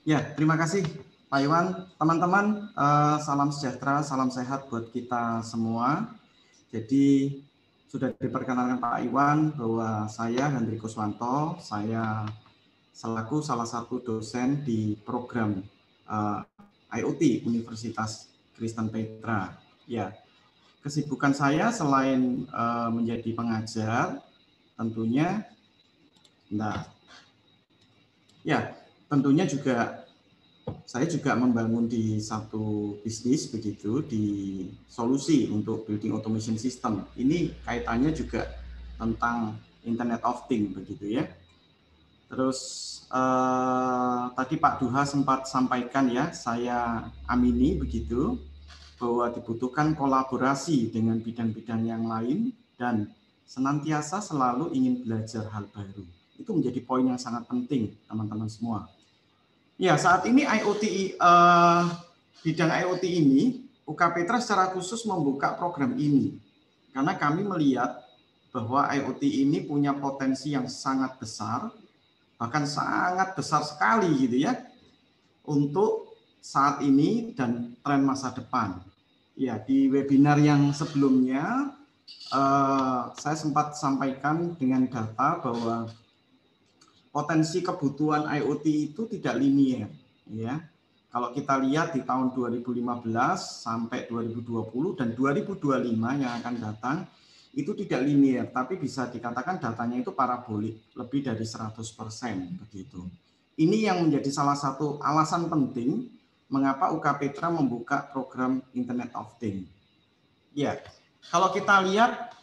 Ya, terima kasih Pak Iwan. Teman-teman, salam sejahtera, salam sehat buat kita semua. Jadi sudah diperkenalkan Pak Iwan bahwa saya Handri Kuswanto, saya selaku salah satu dosen di program IoT Universitas Kristen Petra. Ya, kesibukan saya selain menjadi pengajar, tentunya, tentunya juga saya juga membangun di satu bisnis begitu di solusi untuk building automation system. Ini kaitannya juga tentang Internet of Things begitu ya. Terus tadi Pak Duha sempat sampaikan ya, saya amini begitu bahwa dibutuhkan kolaborasi dengan bidang-bidang yang lain dan senantiasa selalu ingin belajar hal baru. Itu menjadi poin yang sangat penting teman-teman semua. Ya, saat ini bidang IoT ini, UK Petra secara khusus membuka program ini. Karena kami melihat bahwa IoT ini punya potensi yang sangat besar, bahkan sangat besar sekali gitu ya, untuk saat ini dan tren masa depan. Ya, di webinar yang sebelumnya, saya sempat sampaikan dengan data bahwa potensi kebutuhan IoT itu tidak linier, ya. Kalau kita lihat di tahun 2015 sampai 2020 dan 2025 yang akan datang, itu tidak linear, tapi bisa dikatakan datanya itu parabolik, lebih dari 100% begitu. Ini yang menjadi salah satu alasan penting mengapa UK Petra membuka program Internet of Things. Ya, kalau kita lihat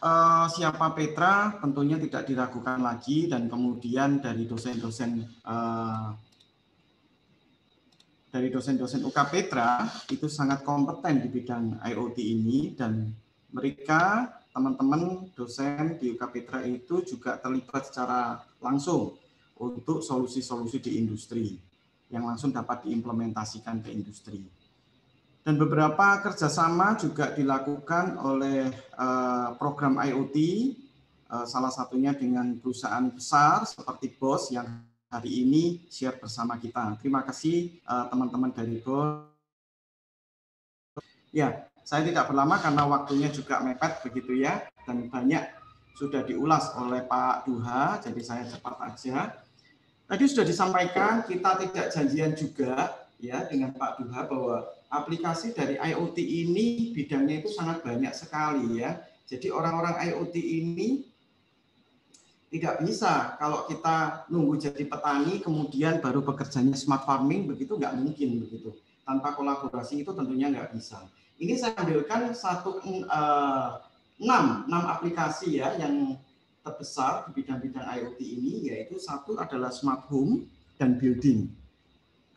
siapa Petra, tentunya tidak diragukan lagi, dan kemudian dari dosen-dosen UK Petra itu sangat kompeten di bidang IoT ini, dan mereka teman-teman dosen di UK Petra itu juga terlibat secara langsung untuk solusi-solusi di industri yang langsung dapat diimplementasikan ke industri. Dan beberapa kerjasama juga dilakukan oleh program IoT, salah satunya dengan perusahaan besar seperti BOS yang hari ini share bersama kita. Terima kasih teman-teman dari BOS. Ya, saya tidak berlama karena waktunya juga mepet begitu ya, dan banyak sudah diulas oleh Pak Duha, jadi saya cepat aja. Tadi sudah disampaikan, kita tidak janjian juga ya dengan Pak Duha bahwa aplikasi dari IoT ini bidangnya itu sangat banyak sekali ya. Jadi orang-orang IoT ini tidak bisa kalau kita nunggu jadi petani kemudian baru bekerjanya smart farming, begitu nggak mungkin begitu. Tanpa kolaborasi itu tentunya nggak bisa. Ini saya ambilkan 6 aplikasi ya yang terbesar di bidang-bidang IoT ini, yaitu satu adalah smart home dan building,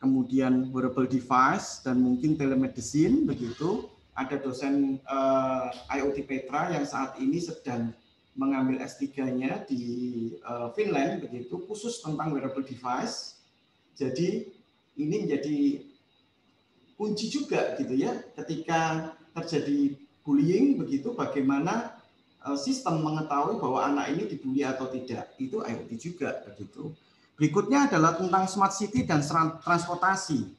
kemudian wearable device dan mungkin telemedicine begitu. Ada dosen IoT Petra yang saat ini sedang mengambil S3-nya di Finland begitu, khusus tentang wearable device. Jadi ini menjadi kunci juga gitu ya, ketika terjadi bullying begitu, bagaimana sistem mengetahui bahwa anak ini dibully atau tidak, itu IoT juga begitu. Berikutnya adalah tentang smart city dan transportasi.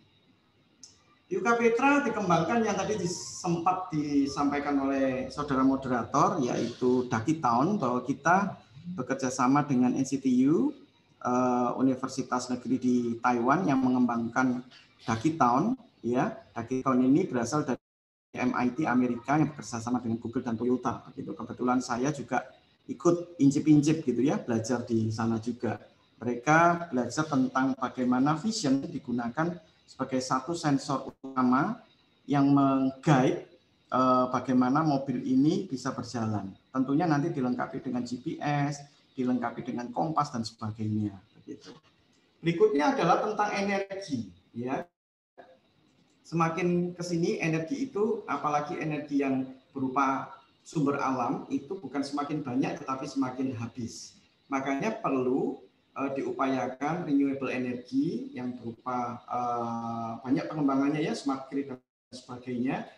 Di UK Petra dikembangkan yang tadi sempat disampaikan oleh saudara moderator, yaitu Ducky Town, bahwa kita bekerja sama dengan NCTU, Universitas Negeri di Taiwan, yang mengembangkan Ducky Town. Ya, Ducky Town ini berasal dari MIT Amerika yang bekerja sama dengan Google dan Toyota. Begitu. Kebetulan saya juga ikut incip-incip gitu ya, belajar di sana juga. Mereka belajar tentang bagaimana vision digunakan sebagai satu sensor utama yang meng-guide bagaimana mobil ini bisa berjalan. Tentunya nanti dilengkapi dengan GPS, dilengkapi dengan kompas dan sebagainya. Begitu. Berikutnya adalah tentang energi. Ya, semakin ke sini energi itu, apalagi energi yang berupa sumber alam, itu bukan semakin banyak tetapi semakin habis. Makanya perlu diupayakan renewable energy yang berupa banyak pengembangannya ya, smart grid dan sebagainya,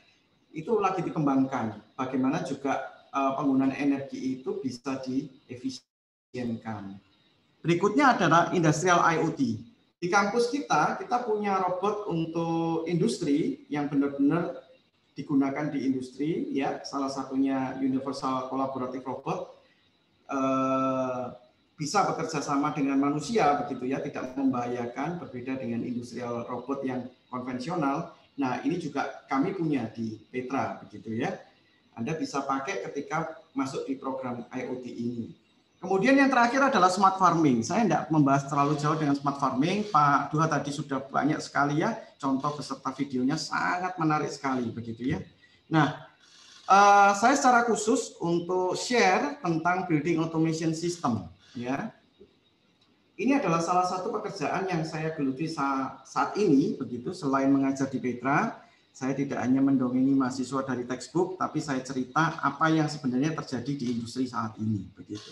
itu lagi dikembangkan. Bagaimana juga penggunaan energi itu bisa diefisienkan. Berikutnya adalah industrial IoT. Di kampus kita punya robot untuk industri yang benar-benar digunakan di industri ya, salah satunya Universal Collaborative Robot. Bisa bekerja sama dengan manusia begitu ya, tidak membahayakan, berbeda dengan industrial robot yang konvensional. Nah, ini juga kami punya di Petra begitu ya. Anda bisa pakai ketika masuk di program IoT ini. Kemudian yang terakhir adalah smart farming. Saya tidak membahas terlalu jauh dengan smart farming. Pak Duha tadi sudah banyak sekali ya contoh beserta videonya, sangat menarik sekali begitu ya. Nah, saya secara khusus untuk share tentang building automation system. Ya, ini adalah salah satu pekerjaan yang saya geluti saat ini begitu. Selain mengajar di Petra, saya tidak hanya mendongeni mahasiswa dari textbook, tapi saya cerita apa yang sebenarnya terjadi di industri saat ini begitu.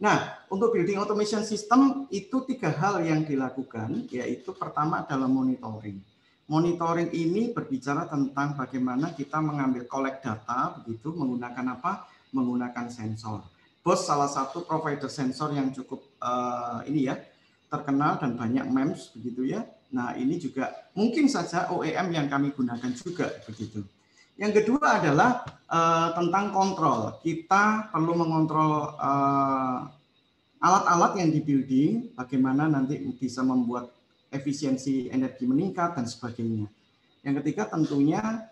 Nah, untuk building automation system itu 3 hal yang dilakukan, yaitu pertama adalah monitoring. Monitoring ini berbicara tentang bagaimana kita mengambil collect data begitu, menggunakan apa? Menggunakan sensor. BOS salah satu provider sensor yang cukup ini ya, terkenal dan banyak MEMS begitu ya. Nah, ini juga mungkin saja OEM yang kami gunakan juga begitu. Yang kedua adalah tentang kontrol. Kita perlu mengontrol alat-alat yang di building, bagaimana nanti bisa membuat efisiensi energi meningkat dan sebagainya. Yang ketiga tentunya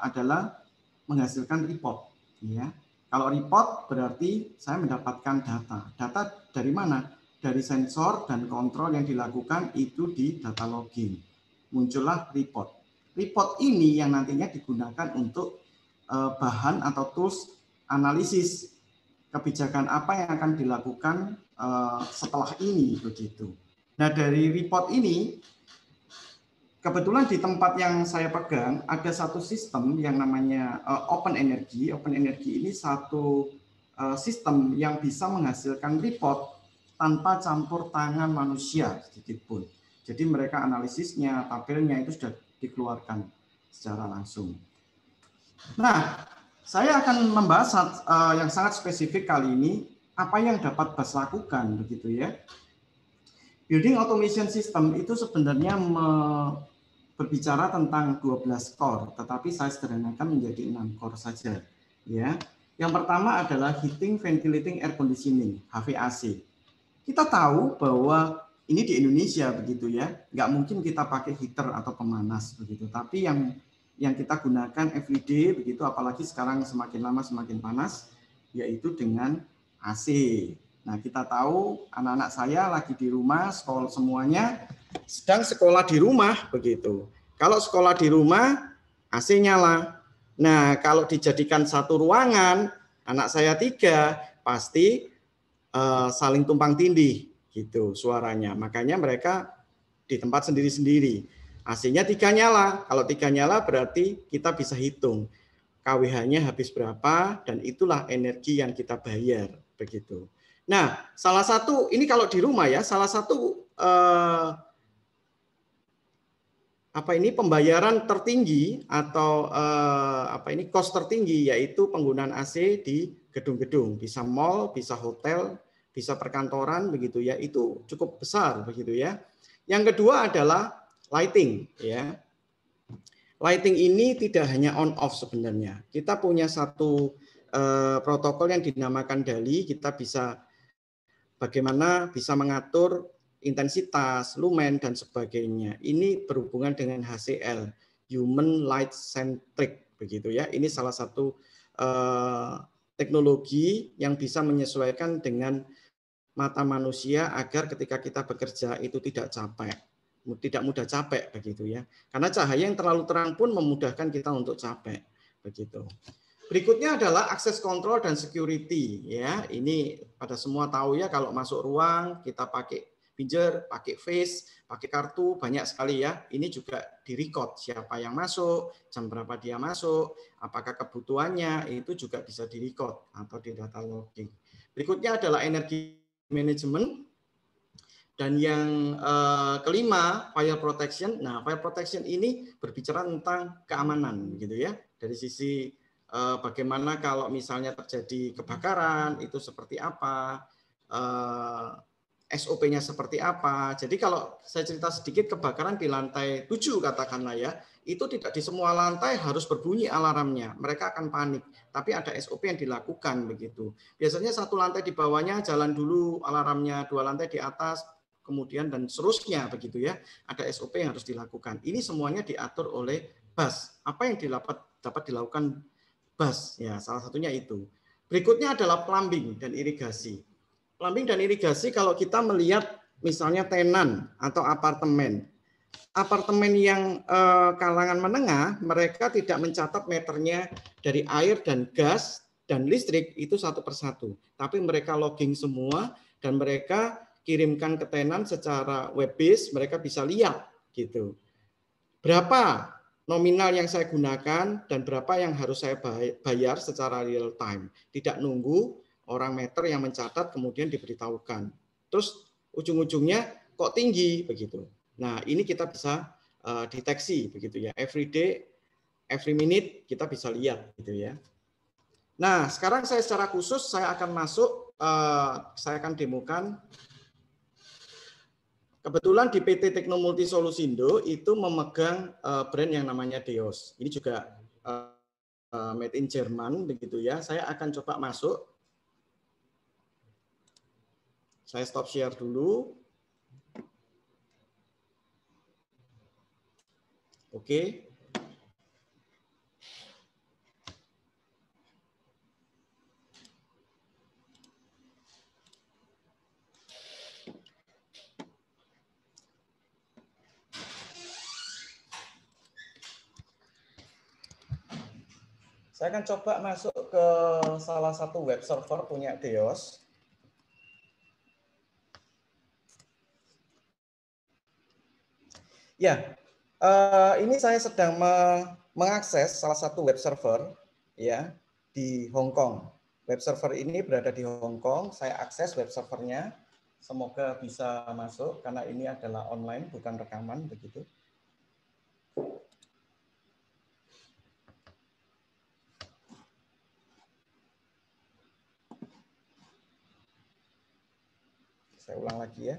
adalah menghasilkan report ya. Kalau report berarti saya mendapatkan data. Data dari mana? Dari sensor dan kontrol yang dilakukan itu di data logging. Muncullah report. Report ini yang nantinya digunakan untuk bahan atau tools analisis kebijakan apa yang akan dilakukan setelah ini begitu. Nah, dari report ini kebetulan di tempat yang saya pegang ada satu sistem yang namanya Open Energy. Open Energy ini satu sistem yang bisa menghasilkan report tanpa campur tangan manusia sedikit pun. Jadi mereka analisisnya, tabelnya itu sudah dikeluarkan secara langsung. Nah, saya akan membahas yang sangat spesifik kali ini, apa yang dapat BAS lakukan begitu ya. Building Automation System itu sebenarnya berbicara tentang 12 core, tetapi saya sederhanakan menjadi 6 core saja. Ya, yang pertama adalah Heating, Ventilating, Air Conditioning (HVAC). Kita tahu bahwa ini di Indonesia begitu ya, nggak mungkin kita pakai heater atau pemanas begitu. Tapi yang kita gunakan everyday begitu, apalagi sekarang semakin lama semakin panas, yaitu dengan AC. Nah, kita tahu anak-anak saya lagi di rumah, sekolah semuanya sedang sekolah di rumah begitu. Kalau sekolah di rumah, AC nyala. Nah, kalau dijadikan satu ruangan, anak saya 3, pasti saling tumpang tindih gitu suaranya. Makanya mereka di tempat sendiri-sendiri. AC-nya 3 nyala. Kalau 3 nyala berarti kita bisa hitung KWH-nya habis berapa, dan itulah energi yang kita bayar begitu. Nah, salah satu ini kalau di rumah ya, salah satu pembayaran tertinggi atau cost tertinggi yaitu penggunaan AC di gedung-gedung, bisa mall, bisa hotel, bisa perkantoran begitu ya, itu cukup besar begitu ya. Yang kedua adalah lighting ya. Lighting ini tidak hanya on off sebenarnya. Kita punya satu protokol yang dinamakan DALI, kita bisa bagaimana bisa mengatur intensitas, lumen, dan sebagainya. Ini berhubungan dengan HCL, Human Light Centric, begitu ya. Ini salah satu teknologi yang bisa menyesuaikan dengan mata manusia agar ketika kita bekerja itu tidak capek, tidak mudah capek, begitu ya. Karena cahaya yang terlalu terang pun memudahkan kita untuk capek, begitu. Berikutnya adalah akses kontrol dan security ya. Ini pada semua tahu ya, kalau masuk ruang kita pakai pinjer, pakai face, pakai kartu, banyak sekali ya. Ini juga di-record siapa yang masuk, jam berapa dia masuk, apakah kebutuhannya, itu juga bisa di-record atau di data logging. Berikutnya adalah energi management. Dan yang kelima, fire protection. Nah, fire protection ini berbicara tentang keamanan gitu ya. Dari sisi bagaimana kalau misalnya terjadi kebakaran, itu seperti apa, SOP-nya seperti apa. Jadi kalau saya cerita sedikit, kebakaran di lantai 7 katakanlah ya, itu tidak di semua lantai harus berbunyi alarmnya. Mereka akan panik. Tapi ada SOP yang dilakukan begitu. Biasanya satu lantai di bawahnya jalan dulu alarmnya, 2 lantai di atas, kemudian dan seterusnya begitu ya. Ada SOP yang harus dilakukan. Ini semuanya diatur oleh BAS. Apa yang dapat dilakukan BAS? Ya, salah satunya itu. Berikutnya adalah plumbing dan irigasi. Plumbing dan irigasi kalau kita melihat misalnya tenan atau apartemen. Apartemen yang kalangan menengah, mereka tidak mencatat meternya dari air dan gas dan listrik itu satu persatu. Tapi mereka logging semua dan mereka kirimkan ke tenan secara web based, mereka bisa lihat gitu. Berapa nominal yang saya gunakan dan berapa yang harus saya bayar secara real time. Tidak nunggu orang meter yang mencatat kemudian diberitahukan. Terus ujung-ujungnya kok tinggi begitu. Nah, ini kita bisa deteksi begitu ya. Every day, every minute kita bisa lihat gitu ya. Nah, sekarang saya secara khusus saya akan masuk, saya akan demokan. Kebetulan di PT Teknomulti Solusindo itu memegang brand yang namanya Deos. Ini juga made in Jerman begitu ya. Saya akan coba masuk. Saya stop share dulu. Oke. Saya akan coba masuk ke salah satu web server punya Deos. Ya, ini saya sedang mengakses salah satu web server ya di Hong Kong. Web server ini berada di Hong Kong. Saya akses web servernya. Semoga bisa masuk karena ini adalah online bukan rekaman begitu. Saya ulang lagi ya.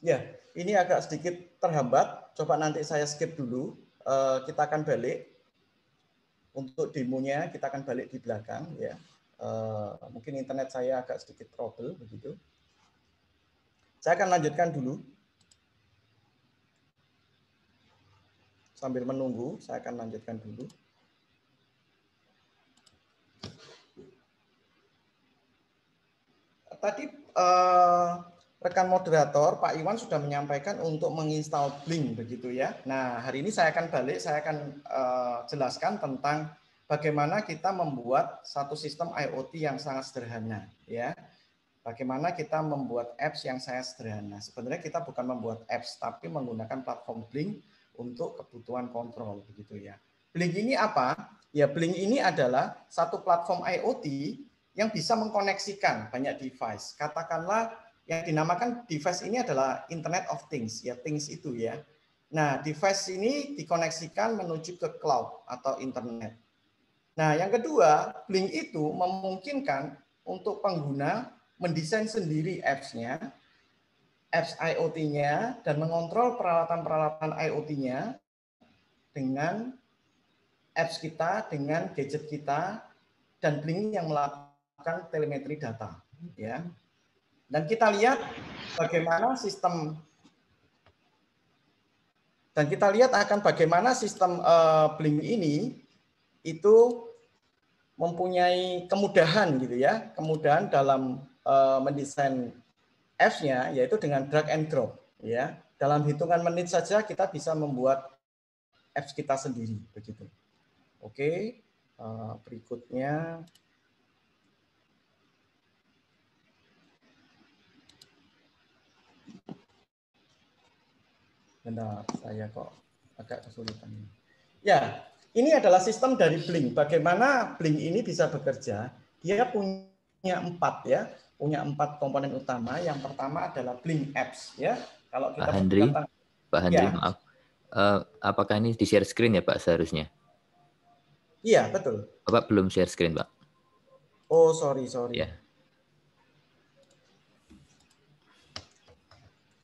Ya, ini agak sedikit terhambat. Coba nanti saya skip dulu. Kita akan balik. Untuk demonya kita akan balik di belakang. Ya, mungkin internet saya agak sedikit trouble begitu. Saya akan lanjutkan dulu. Sambil menunggu, saya akan lanjutkan dulu. Tadi rekan moderator Pak Iwan sudah menyampaikan untuk menginstal Blink begitu ya. Nah, hari ini saya akan balik, saya akan jelaskan tentang bagaimana kita membuat satu sistem IoT yang sangat sederhana ya. Bagaimana kita membuat apps yang sangat sederhana. Sebenarnya kita bukan membuat apps tapi menggunakan platform Blink untuk kebutuhan kontrol begitu ya. Blink ini apa? Ya, Blink ini adalah satu platform IoT yang bisa mengkoneksikan banyak device. Katakanlah yang dinamakan device ini adalah Internet of Things, ya things itu ya. Nah, device ini dikoneksikan menuju ke cloud atau internet. Nah, yang kedua, Blink itu memungkinkan untuk pengguna mendesain sendiri apps-nya, apps IoT-nya, dan mengontrol peralatan-peralatan IoT-nya dengan apps kita, dengan gadget kita, dan Blink yang melakukan telemetri data, ya. Dan kita lihat bagaimana sistem Blink ini itu mempunyai kemudahan gitu ya, kemudahan dalam mendesain apps-nya yaitu dengan drag and drop ya. Dalam hitungan menit saja kita bisa membuat apps kita sendiri begitu. Oke, berikutnya. Benar, saya kok agak kesulitan. Ya, ini adalah sistem dari Blink. Bagaimana Blink ini bisa bekerja? Dia punya 4 ya, punya 4 komponen utama. Yang pertama adalah Blink Apps ya. Kalau kita Pak Handri, maaf. Apakah ini di share screen ya Pak seharusnya? Iya, betul. Bapak belum share screen, Pak. Oh, sorry. Ya.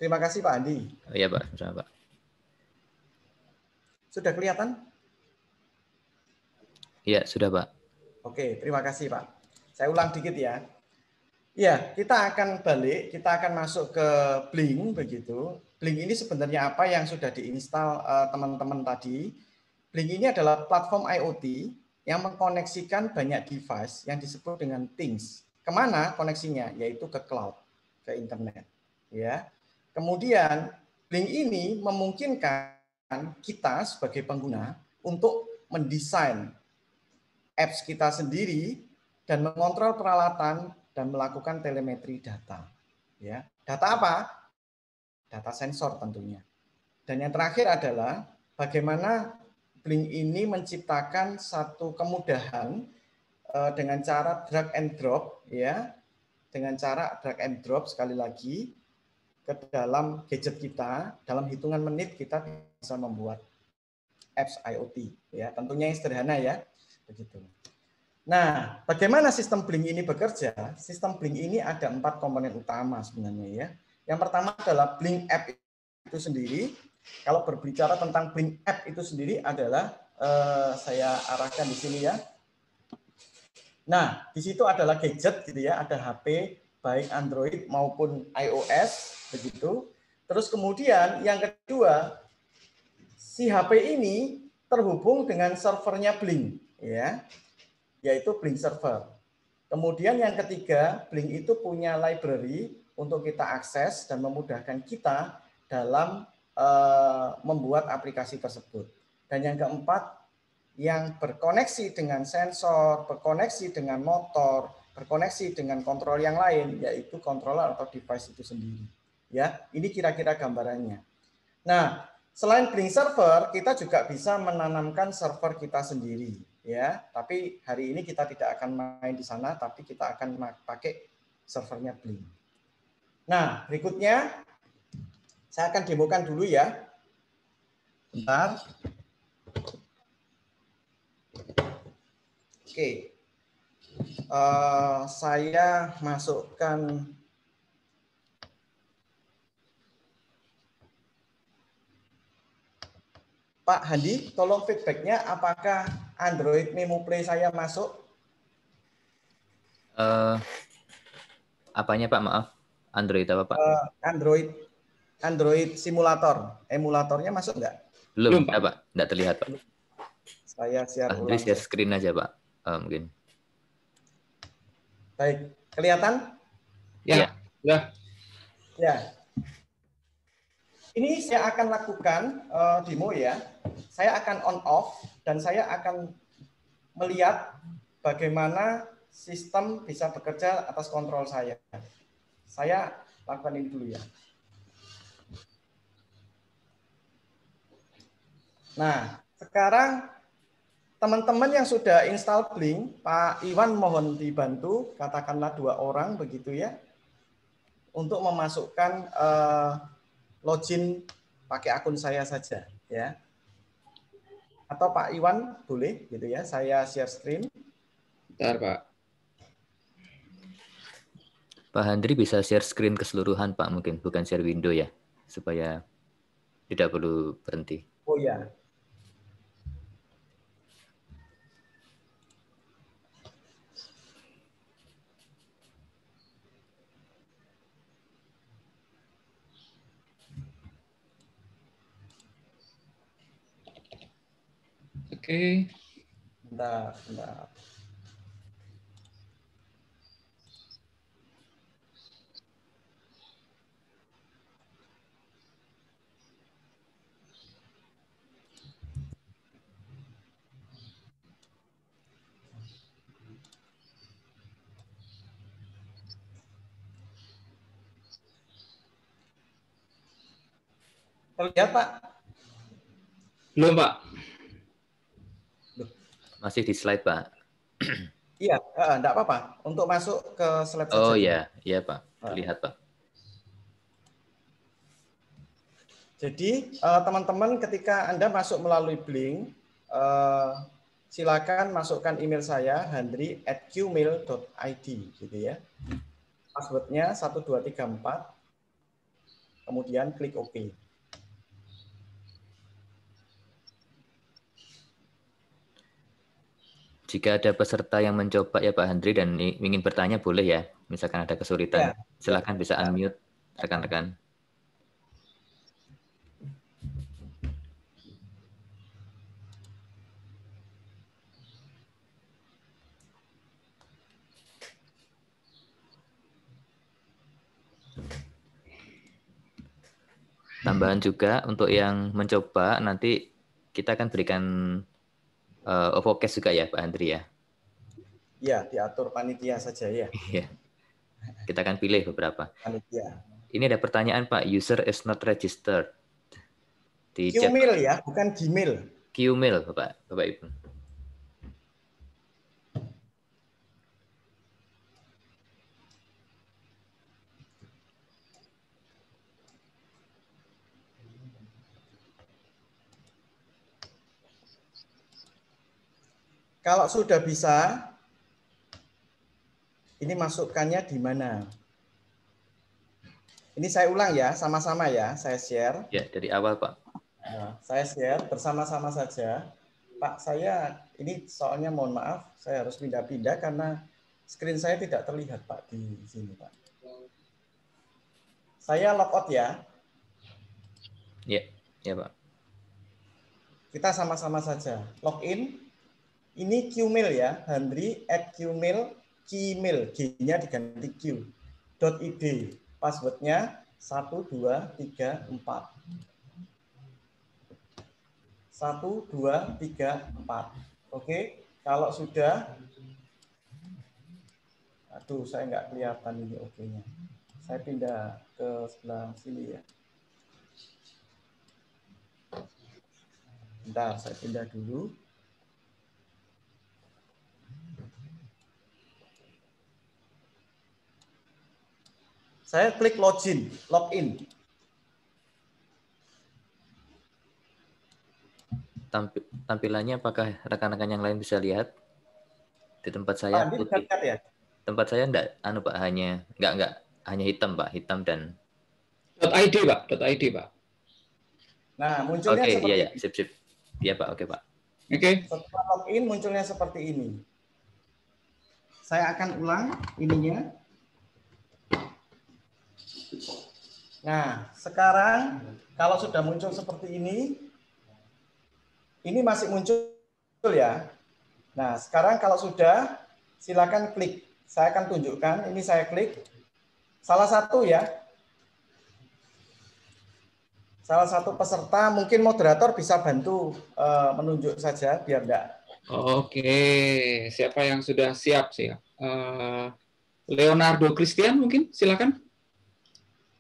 Terima kasih Pak Andi. Oh, iya Pak, sama Pak. Sudah kelihatan? Iya, sudah Pak. Oke, terima kasih Pak. Saya ulang dikit ya. Ya, kita akan balik, kita akan masuk ke Blink begitu. Blink ini sebenarnya apa yang sudah diinstal teman-teman tadi. Blink ini adalah platform IoT yang mengkoneksikan banyak device yang disebut dengan Things. Kemana koneksinya? Yaitu ke cloud, ke internet. Ya. Kemudian Blink ini memungkinkan kita sebagai pengguna untuk mendesain apps kita sendiri dan mengontrol peralatan dan melakukan telemetri data. Ya, data apa? Data sensor tentunya. Dan yang terakhir adalah bagaimana Blink ini menciptakan satu kemudahan dengan cara drag and drop, ya, dengan cara drag and drop sekali lagi ke dalam gadget kita, dalam hitungan menit kita bisa membuat apps IoT, ya, tentunya yang sederhana ya, begitu. Nah, bagaimana sistem Blink ini bekerja? Sistem Blink ini ada 4 komponen utama sebenarnya ya. Yang pertama adalah Blink App itu sendiri. Kalau berbicara tentang Blink App itu sendiri adalah saya arahkan di sini ya. Nah, di situ adalah gadget gitu ya, ada HP baik Android maupun iOS begitu. Terus kemudian yang kedua, si HP ini terhubung dengan servernya Blink ya, yaitu Blink Server. Kemudian yang ketiga, Blink itu punya library untuk kita akses dan memudahkan kita dalam membuat aplikasi tersebut. Dan yang keempat, yang berkoneksi dengan sensor, berkoneksi dengan motor, berkoneksi dengan kontrol yang lain, yaitu controller atau device itu sendiri. Ya, ini kira-kira gambarannya. Nah, selain Blink Server, kita juga bisa menanamkan server kita sendiri. Ya, tapi hari ini kita tidak akan main di sana, tapi kita akan pakai servernya Blink. Nah, berikutnya saya akan demokan dulu ya. Bentar. Oke. Saya masukkan Pak Handi, tolong feedbacknya apakah Android Memo Play saya masuk? Apanya Pak, maaf? Android apa Pak? Android simulator, emulatornya masuk nggak? Belum Pak, nggak terlihat Pak. Saya share ulang. Share screen aja Pak, mungkin. Baik, kelihatan? Ya, ya. Ya. Ini saya akan lakukan demo ya. Saya akan on off dan saya akan melihat bagaimana sistem bisa bekerja atas kontrol saya. Saya lakukan ini dulu ya. Nah, sekarang teman-teman yang sudah install Blink, Pak Iwan mohon dibantu, katakanlah 2 orang begitu ya, untuk memasukkan login pakai akun saya saja ya. Atau Pak Iwan boleh gitu ya, saya share screen. Bentar Pak. Pak Handri bisa share screen keseluruhan Pak, mungkin bukan share window ya, supaya tidak perlu berhenti. Oh ya. Oke. Bentar. Terlihat Pak? Belum Pak. Masih di slide Pak. Iya, enggak apa-apa. Untuk masuk ke slide saja. Oh iya, iya Pak. Terlihat Pak. Jadi teman-teman ketika Anda masuk melalui Blink, silakan masukkan email saya handri@qmail.id gitu ya. Passwordnya 1234, kemudian klik OK. Jika ada peserta yang mencoba ya Pak Handri dan ingin bertanya boleh ya, misalkan ada kesulitan, silakan bisa unmute rekan-rekan. Tambahan juga untuk yang mencoba nanti kita akan berikan OVOCAS juga ya Pak Andri ya? Iya, diatur panitia saja ya. Iya. Kita akan pilih beberapa. Panitia. Ini ada pertanyaan Pak, user is not registered. Di Qmail ya, bukan Gmail. Qmail Bapak Ibu. Kalau sudah bisa, ini masukkannya di mana? Ini saya ulang ya, sama-sama ya, saya share. Ya, dari awal Pak. Nah, saya share bersama-sama saja. Pak, saya ini soalnya mohon maaf, saya harus pindah-pindah karena screen saya tidak terlihat, Pak, di sini, Pak. Saya logout ya. Ya, ya Pak. Kita sama-sama saja. Login. Ini Qmail ya, handri@qmail, Gmail, G-nya diganti Q. .id. Passwordnya 1234. 1234. Oke, kalau sudah, aduh saya nggak kelihatan ini oke-nya. Saya pindah ke sebelah sini ya. Bentar, saya pindah dulu. Saya klik login. Tampilannya apakah rekan-rekan yang lain bisa lihat? Di tempat saya putih. Ya? Tempat saya enggak, Pak, hanya hitam, Pak, hitam dan .id, Pak, .id, Pak. Nah, munculnya seperti iya, sip. Iya, Pak, oke, Pak. Oke. Setelah login munculnya seperti ini. Saya akan ulang ininya. Nah, sekarang kalau sudah muncul seperti ini masih muncul ya. Nah, sekarang kalau sudah, silakan klik. Saya akan tunjukkan, ini saya klik. Salah satu ya. Salah satu peserta, mungkin moderator bisa bantu menunjuk saja, biar enggak. Oke, siapa yang sudah siap? Leonardo Christian mungkin, silakan.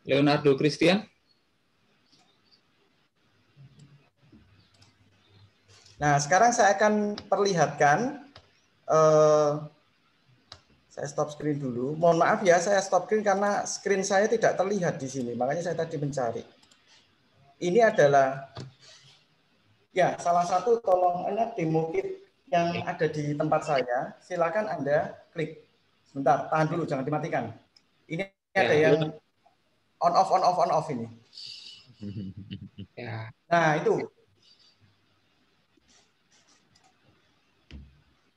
Leonardo Christian. Nah, sekarang saya akan perlihatkan. Saya stop screen dulu. Mohon maaf ya, saya stop screen karena screen saya tidak terlihat di sini. Makanya saya tadi mencari. Ini adalah ya salah satu tolong enak demo kit yang ada di tempat saya. Silakan Anda klik. Sebentar, tahan dulu, jangan dimatikan. Ini ada yang on off ini. Ya. Nah, itu.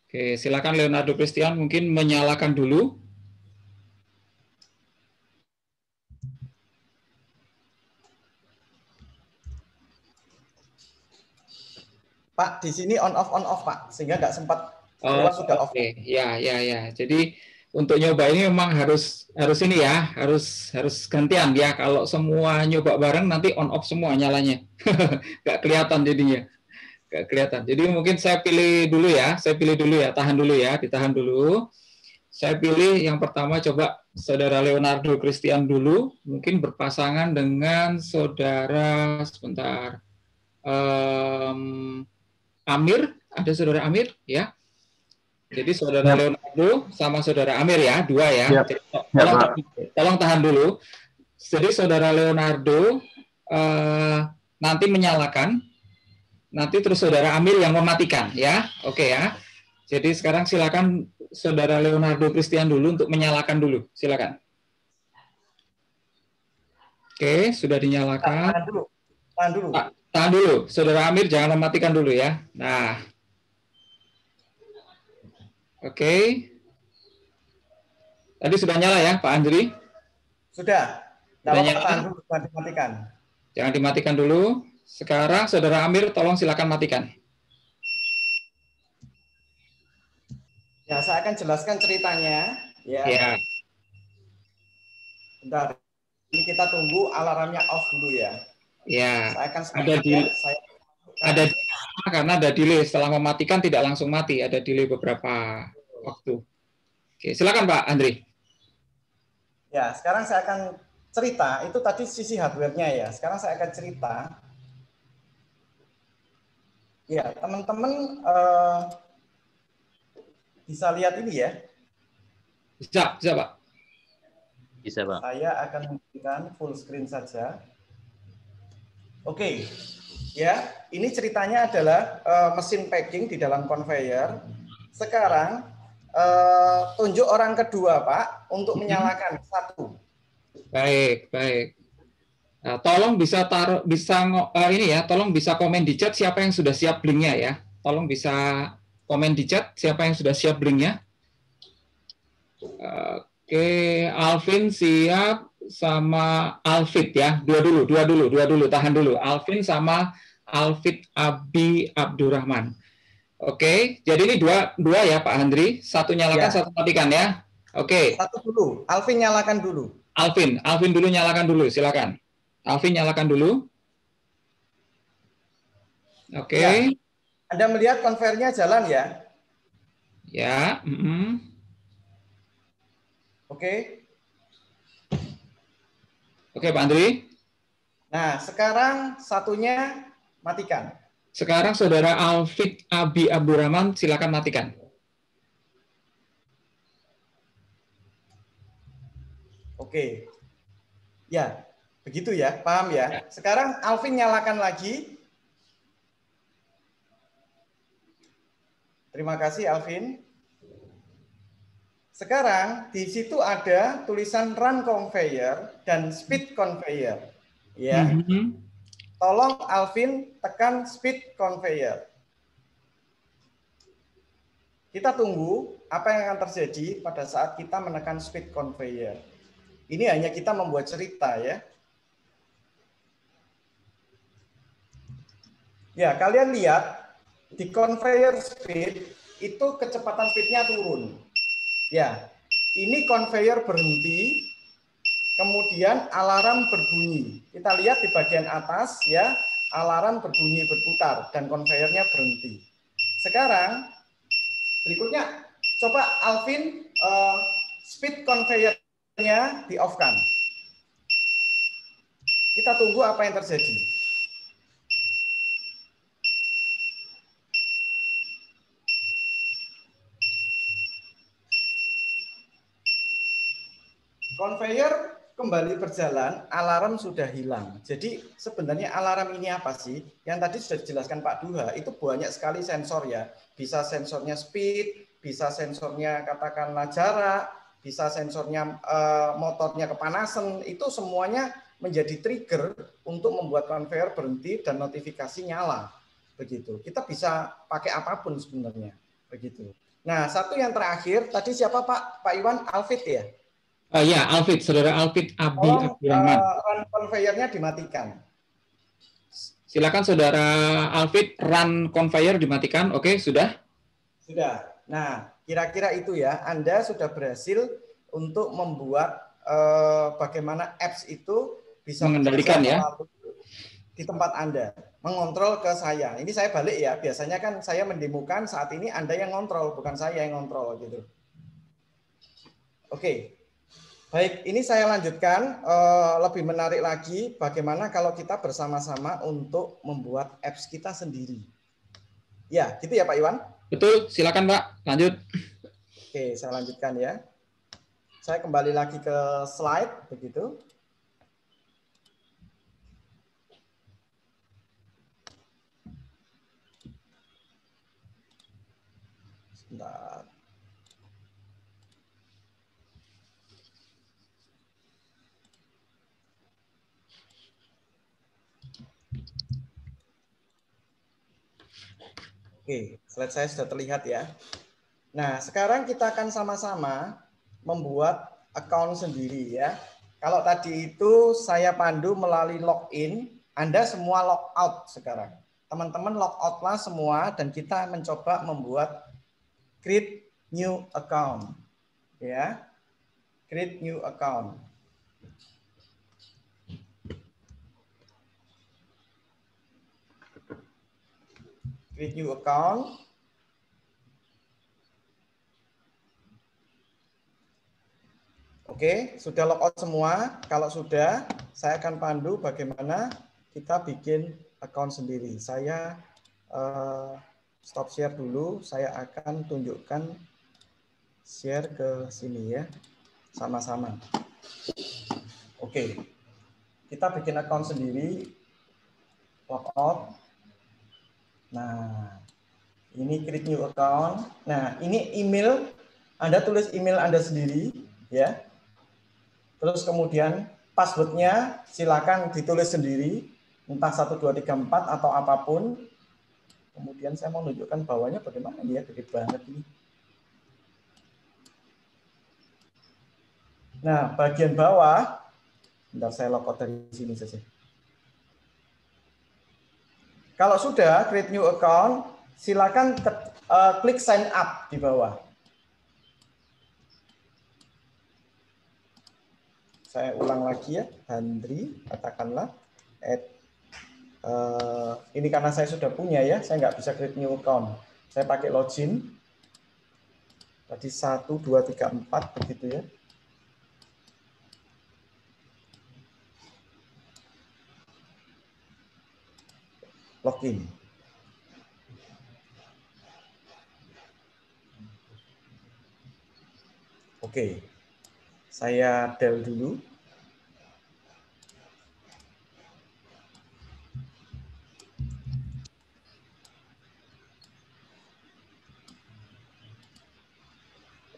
Oke, silakan Leonardo Christian mungkin menyalakan dulu. Pak, di sini on off Pak, sehingga nggak sempat keluar sudah off. Oke, ya. Jadi untuk nyoba ini memang harus ini ya, harus gantian ya. Kalau semua nyoba bareng nanti on off semua nyalanya, nggak kelihatan jadinya, nggak kelihatan. Jadi mungkin saya pilih dulu ya, tahan dulu ya, ditahan dulu. Saya pilih yang pertama coba saudara Leonardo Christian dulu, mungkin berpasangan dengan saudara sebentar. Amir, ada saudara Amir ya. Jadi saudara Leonardo sama saudara Amir ya, dua ya. Jadi, tolong tahan dulu. Jadi saudara Leonardo nanti menyalakan, nanti terus saudara Amir yang mematikan ya. Oke ya. Jadi sekarang silakan saudara Leonardo Christian dulu untuk menyalakan dulu. Silakan. Oke, sudah dinyalakan. Tahan dulu, saudara Amir jangan mematikan dulu ya. Nah, oke. Tadi sudah nyala ya, Pak Andri? Sudah. Jangan dimatikan. Jangan dimatikan dulu. Sekarang saudara Amir, tolong silakan matikan. Ya, saya akan jelaskan ceritanya. Ya. Bentar. Ini kita tunggu alarmnya off dulu ya. Ya, saya akan karena ada delay setelah mematikan tidak langsung mati, ada delay beberapa waktu. Oke, silakan Pak Andri. Ya, sekarang saya akan cerita, itu tadi sisi hardware-nya ya. Sekarang saya akan cerita. Ya, teman-teman bisa lihat ini ya? Bisa Pak. Bisa Pak. Saya akan memberikan full screen saja. Oke, ya ini ceritanya adalah mesin packing di dalam conveyor. Sekarang tunjuk orang kedua Pak untuk menyalakan satu. Baik. Tolong bisa tolong bisa komen di chat siapa yang sudah siap linknya ya. Tolong bisa komen di chat siapa yang sudah siap linknya. Oke, Alvin siap sama Alfit ya. Dua dulu, tahan dulu. Alvin sama Alfit Abi Abdurrahman. Oke, jadi ini dua ya Pak Handri. Satu nyalakan, satu matikan ya. Oke. Satu dulu. Alvin nyalakan dulu. Alvin dulu nyalakan dulu, silakan. Alvin nyalakan dulu. Oke. Ya. Anda melihat konvernya jalan ya? Ya. Oke. Oke, Pak Andri. Nah, sekarang satunya matikan. Sekarang Saudara Alfit Abi Abdurrahman, silakan matikan. Oke. Ya, begitu ya, paham ya. Sekarang Alvin nyalakan lagi. Terima kasih Alvin. Sekarang di situ ada tulisan run conveyor dan speed conveyor. Ya. Tolong Alvin tekan speed conveyor. Kita tunggu apa yang akan terjadi pada saat kita menekan speed conveyor. Ini hanya kita membuat cerita ya. Ya, kalian lihat di conveyor speed itu kecepatan speednya turun. Ya, ini conveyor berhenti, kemudian alarm berbunyi. Kita lihat di bagian atas ya, alarm berbunyi berputar dan conveyornya berhenti. Sekarang berikutnya coba Alvin speed conveyor di off-kan. Kita tunggu apa yang terjadi. Conveyor kembali berjalan, alarm sudah hilang. Jadi sebenarnya alarm ini apa sih? Yang tadi sudah dijelaskan Pak Duha, itu banyak sekali sensor ya. Bisa sensornya speed, bisa sensornya katakanlah jarak, bisa sensornya motornya kepanasan, itu semuanya menjadi trigger untuk membuat conveyor berhenti dan notifikasi nyala. Begitu. Kita bisa pakai apapun sebenarnya. Begitu. Nah, satu yang terakhir, tadi siapa Pak? Pak Iwan, Alfit ya? Ya, Alfit, Saudara Alfit Abi Abdurrahman. Run conveyor-nya dimatikan. Silakan Saudara Alfit, run conveyor dimatikan. Oke, sudah? Sudah. Nah, kira-kira itu ya, Anda sudah berhasil untuk membuat bagaimana apps itu bisa mengendalikan ya di tempat Anda, mengontrol ke saya. Ini saya balik ya, biasanya kan saya mendemokan, saat ini Anda yang ngontrol, bukan saya yang ngontrol gitu. Oke. Baik, ini saya lanjutkan, lebih menarik lagi bagaimana kalau kita bersama-sama untuk membuat apps kita sendiri. Ya, gitu ya Pak Iwan? Betul, silakan Pak, lanjut. Oke, saya lanjutkan ya. Saya kembali lagi ke slide, begitu. Sebentar. Oke, slide saya sudah terlihat ya. Nah, sekarang kita akan sama-sama membuat account sendiri ya. Kalau tadi itu saya pandu melalui login, Anda semua logout sekarang. Teman-teman logout lah semua dan kita mencoba membuat create new account. Ya. Create new account. Create new account. Oke, sudah logout semua. Kalau sudah, saya akan pandu bagaimana kita bikin account sendiri. Saya stop share dulu. Saya akan tunjukkan share ke sini ya, sama-sama. Oke, kita bikin account sendiri. Logout. Nah, ini create new account. Nah, ini email. Anda tulis email Anda sendiri, ya. Terus kemudian passwordnya silakan ditulis sendiri, entah 1, 2, 3, 4 atau apapun. Kemudian saya mau menunjukkan bawahnya bagaimana ini ya, gede banget ini. Nah, bagian bawah, bentar saya logout dari sini saja. Kalau sudah create new account, silakan klik sign up di bawah. Saya ulang lagi ya, Handri, katakanlah. Ini karena saya sudah punya ya, saya nggak bisa create new account. Saya pakai login. Tadi 1, 2, 3, 4 begitu ya. Login. Oke. Saya del dulu.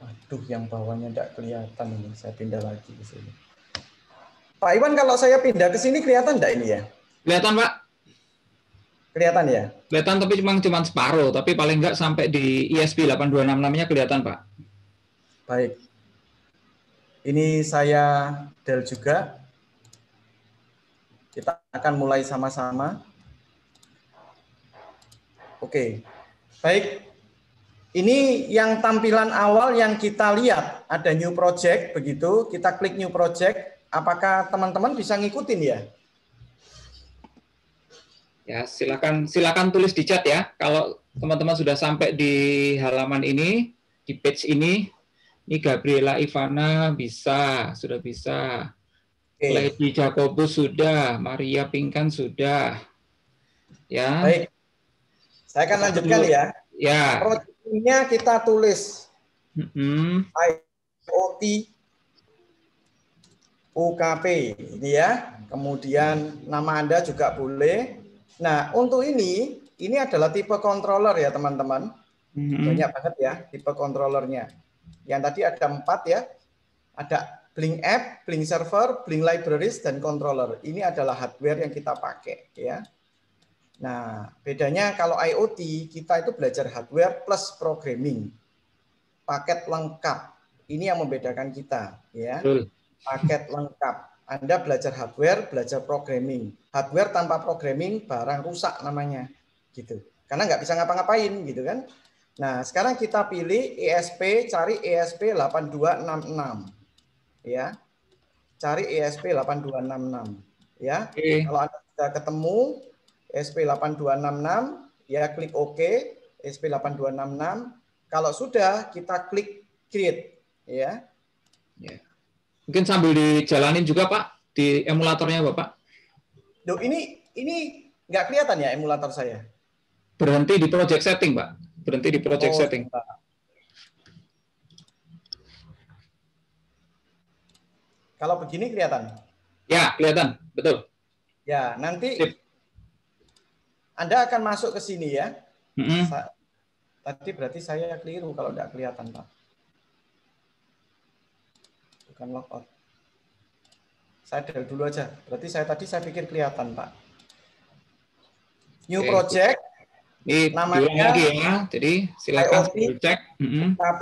Aduh, yang bawahnya tidak kelihatan ini. Saya pindah lagi ke sini. Pak Iwan, kalau saya pindah ke sini kelihatan enggak ini ya? Kelihatan, Pak. Kelihatan ya? Kelihatan, tapi cuma separuh. Tapi paling enggak sampai di ESP8266-nya kelihatan, Pak. Baik. Ini saya del juga. Kita akan mulai sama-sama. Oke. Baik. Ini yang tampilan awal yang kita lihat. Ada new project, begitu. Kita klik new project. Apakah teman-teman bisa ngikutin ya? Ya, silakan tulis di chat ya. Kalau teman-teman sudah sampai di halaman ini, di page ini Gabriela Ivana sudah bisa. Lady Jacobus sudah, Maria Pinkan sudah. Ya. Baik. Saya akan lanjutkan ya. Ya. Project-nya kita tulis IoT UKP ini ya. Kemudian nama Anda juga boleh. Nah, untuk ini adalah tipe controller ya, teman-teman. Banyak banget ya tipe controllernya. Yang tadi ada 4 ya. Ada Blink App, Blink Server, Blink Libraries, dan controller. Ini adalah hardware yang kita pakai ya. Nah, bedanya kalau IoT, kita itu belajar hardware plus programming. Paket lengkap. Ini yang membedakan kita ya. Paket lengkap. Anda belajar hardware, belajar programming. Hardware tanpa programming, barang rusak namanya. Gitu. Karena nggak bisa ngapa-ngapain gitu kan. Nah, sekarang kita pilih ESP, cari ESP8266. Ya. Cari ESP8266. Ya. Kalau Anda sudah ketemu ESP8266, ya klik OK, ESP8266. Kalau sudah, kita klik create. Ya. Mungkin sambil dijalanin juga, Pak, di emulatornya, Bapak. Loh, ini nggak kelihatan ya emulator saya? Berhenti di project setting, Pak. Berhenti di project setting. Sebentar. Kalau begini kelihatan? Ya, kelihatan. Betul. Ya, nanti Anda akan masuk ke sini ya. Tadi berarti saya keliru kalau nggak kelihatan, Pak. Bukan logout. Saya del dulu aja. Berarti tadi saya pikir kelihatan, Pak. New project. Ini namanya lagi ya. Jadi silakan cek. KP.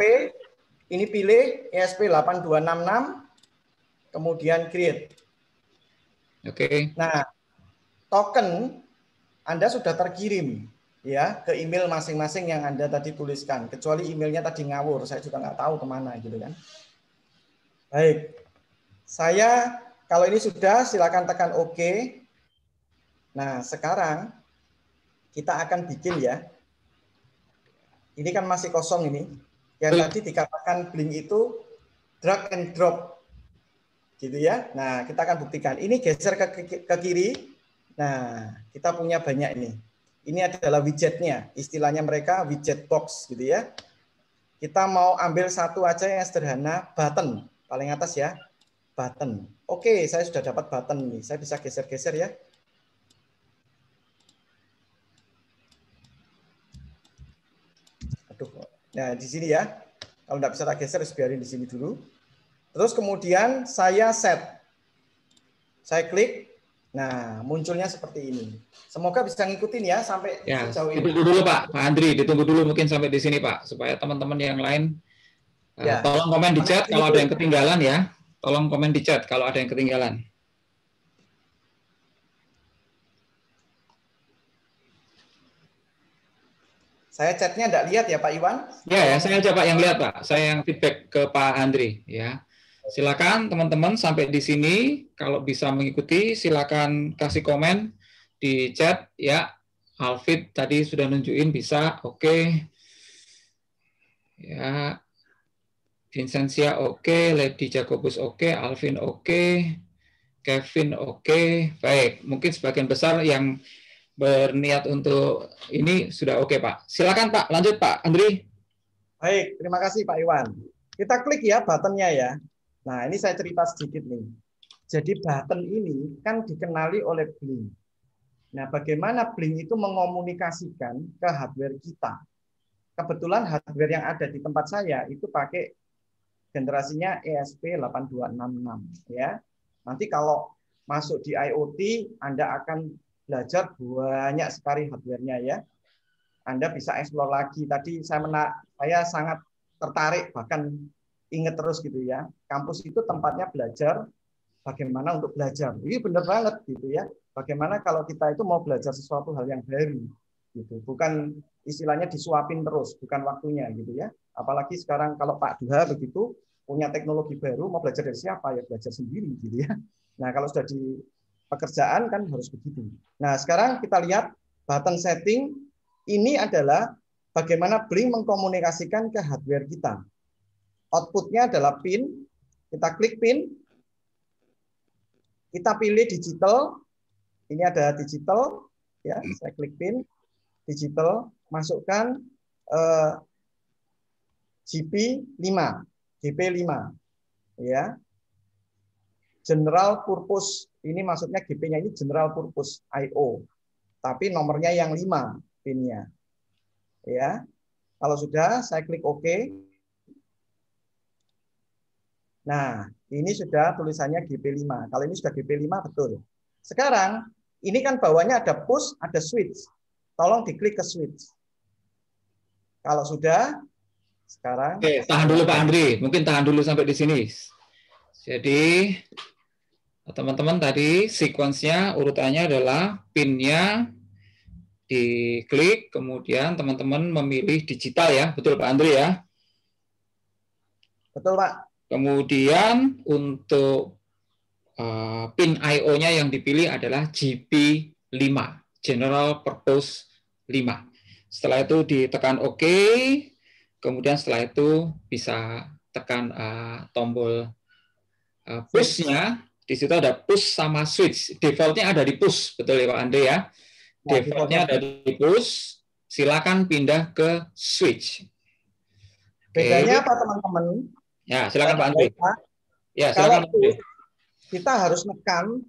Ini pilih ESP8266. Kemudian create. Oke. Nah, token Anda sudah terkirim ya ke email masing-masing yang Anda tadi tuliskan. Kecuali emailnya tadi ngawur, saya juga nggak tahu kemana gitu kan. Baik, saya kalau ini sudah silakan tekan OK. Nah, sekarang kita akan bikin ya. Ini kan masih kosong ini. Yang tadi dikatakan Blink itu drag and drop. Gitu ya. Nah, kita akan buktikan. Ini geser ke kiri. Nah, kita punya banyak ini. Ini adalah widgetnya. Istilahnya mereka widget box gitu ya. Kita mau ambil satu aja yang sederhana, button. Paling atas ya, button. Oke, saya sudah dapat button nih. Saya bisa geser-geser ya. Aduh, nah di sini ya. Kalau nggak bisa tak geser, biarin di sini dulu. Terus kemudian saya set. Saya klik. Nah, munculnya seperti ini. Semoga bisa ngikutin ya sampai sejauh ini. Ditunggu dulu Pak Andri, ditunggu dulu mungkin sampai di sini Pak, supaya teman-teman yang lain tolong komen di chat kalau ada yang ketinggalan ya. Tolong komen di chat kalau ada yang ketinggalan. Saya chatnya enggak lihat ya Pak Iwan? Ya, saya aja Pak yang lihat Pak. Saya yang feedback ke Pak Andri ya. Silakan teman-teman sampai di sini, kalau bisa mengikuti silakan kasih komen di chat ya. Alfit tadi sudah nunjukin bisa, oke. Ya. Vincentia oke, Lady Jacobus oke, Alvin oke, Kevin oke. Baik, mungkin sebagian besar yang berniat untuk ini sudah oke Pak. Silakan Pak, lanjut Pak Andri. Baik, terima kasih Pak Iwan. Kita klik ya buttonnya ya. Nah, ini saya cerita sedikit nih. Jadi button ini kan dikenali oleh Blink. Nah, bagaimana Blink itu mengomunikasikan ke hardware kita? Kebetulan hardware yang ada di tempat saya itu pakai generasinya ESP8266 ya. Nanti kalau masuk di IoT, Anda akan belajar banyak sekali hardware-nya ya. Anda bisa explore lagi. Tadi saya sangat tertarik, bahkan ingat terus gitu ya. Kampus itu tempatnya belajar bagaimana untuk belajar. Ini benar banget gitu ya. Bagaimana kalau kita itu mau belajar sesuatu hal yang baru gitu. Bukan istilahnya disuapin terus, bukan waktunya gitu ya. Apalagi sekarang kalau Pak Duha begitu punya teknologi baru, mau belajar dari siapa ya, belajar sendiri gitu ya. Nah, kalau sudah di pekerjaan kan harus begitu. Nah, sekarang kita lihat button setting ini adalah bagaimana Blink mengkomunikasikan ke hardware kita. Outputnya adalah pin, kita klik pin, kita pilih digital, ini ada digital, ya, saya klik pin, digital, masukkan GP5, ya, General Purpose, ini maksudnya GP-nya ini General Purpose I/O, tapi nomornya yang 5 pinnya, ya. Kalau sudah, saya klik OK. Nah, ini sudah tulisannya GP5. Kalau ini sudah GP5, betul. Sekarang, ini kan bawahnya ada push, ada switch. Tolong diklik ke switch. Kalau sudah, sekarang... Oke, tahan dulu Pak Andri. Mungkin tahan dulu sampai di sini. Jadi, teman-teman tadi sequence-nya, urutannya adalah pin-nya diklik, kemudian teman-teman memilih digital ya. Betul Pak Andri ya? Betul Pak. Kemudian untuk pin I/O-nya yang dipilih adalah GP5, General Purpose 5. Setelah itu ditekan OK, kemudian setelah itu bisa tekan tombol push-nya. Di situ ada push sama switch. Default-nya ada di push, betul ya Pak Andre ya? Default-nya ada di push, silakan pindah ke switch. Bedanya apa teman-teman? Ya, silakan Pak Andri. Ya, silakan. Kalau kita harus nekan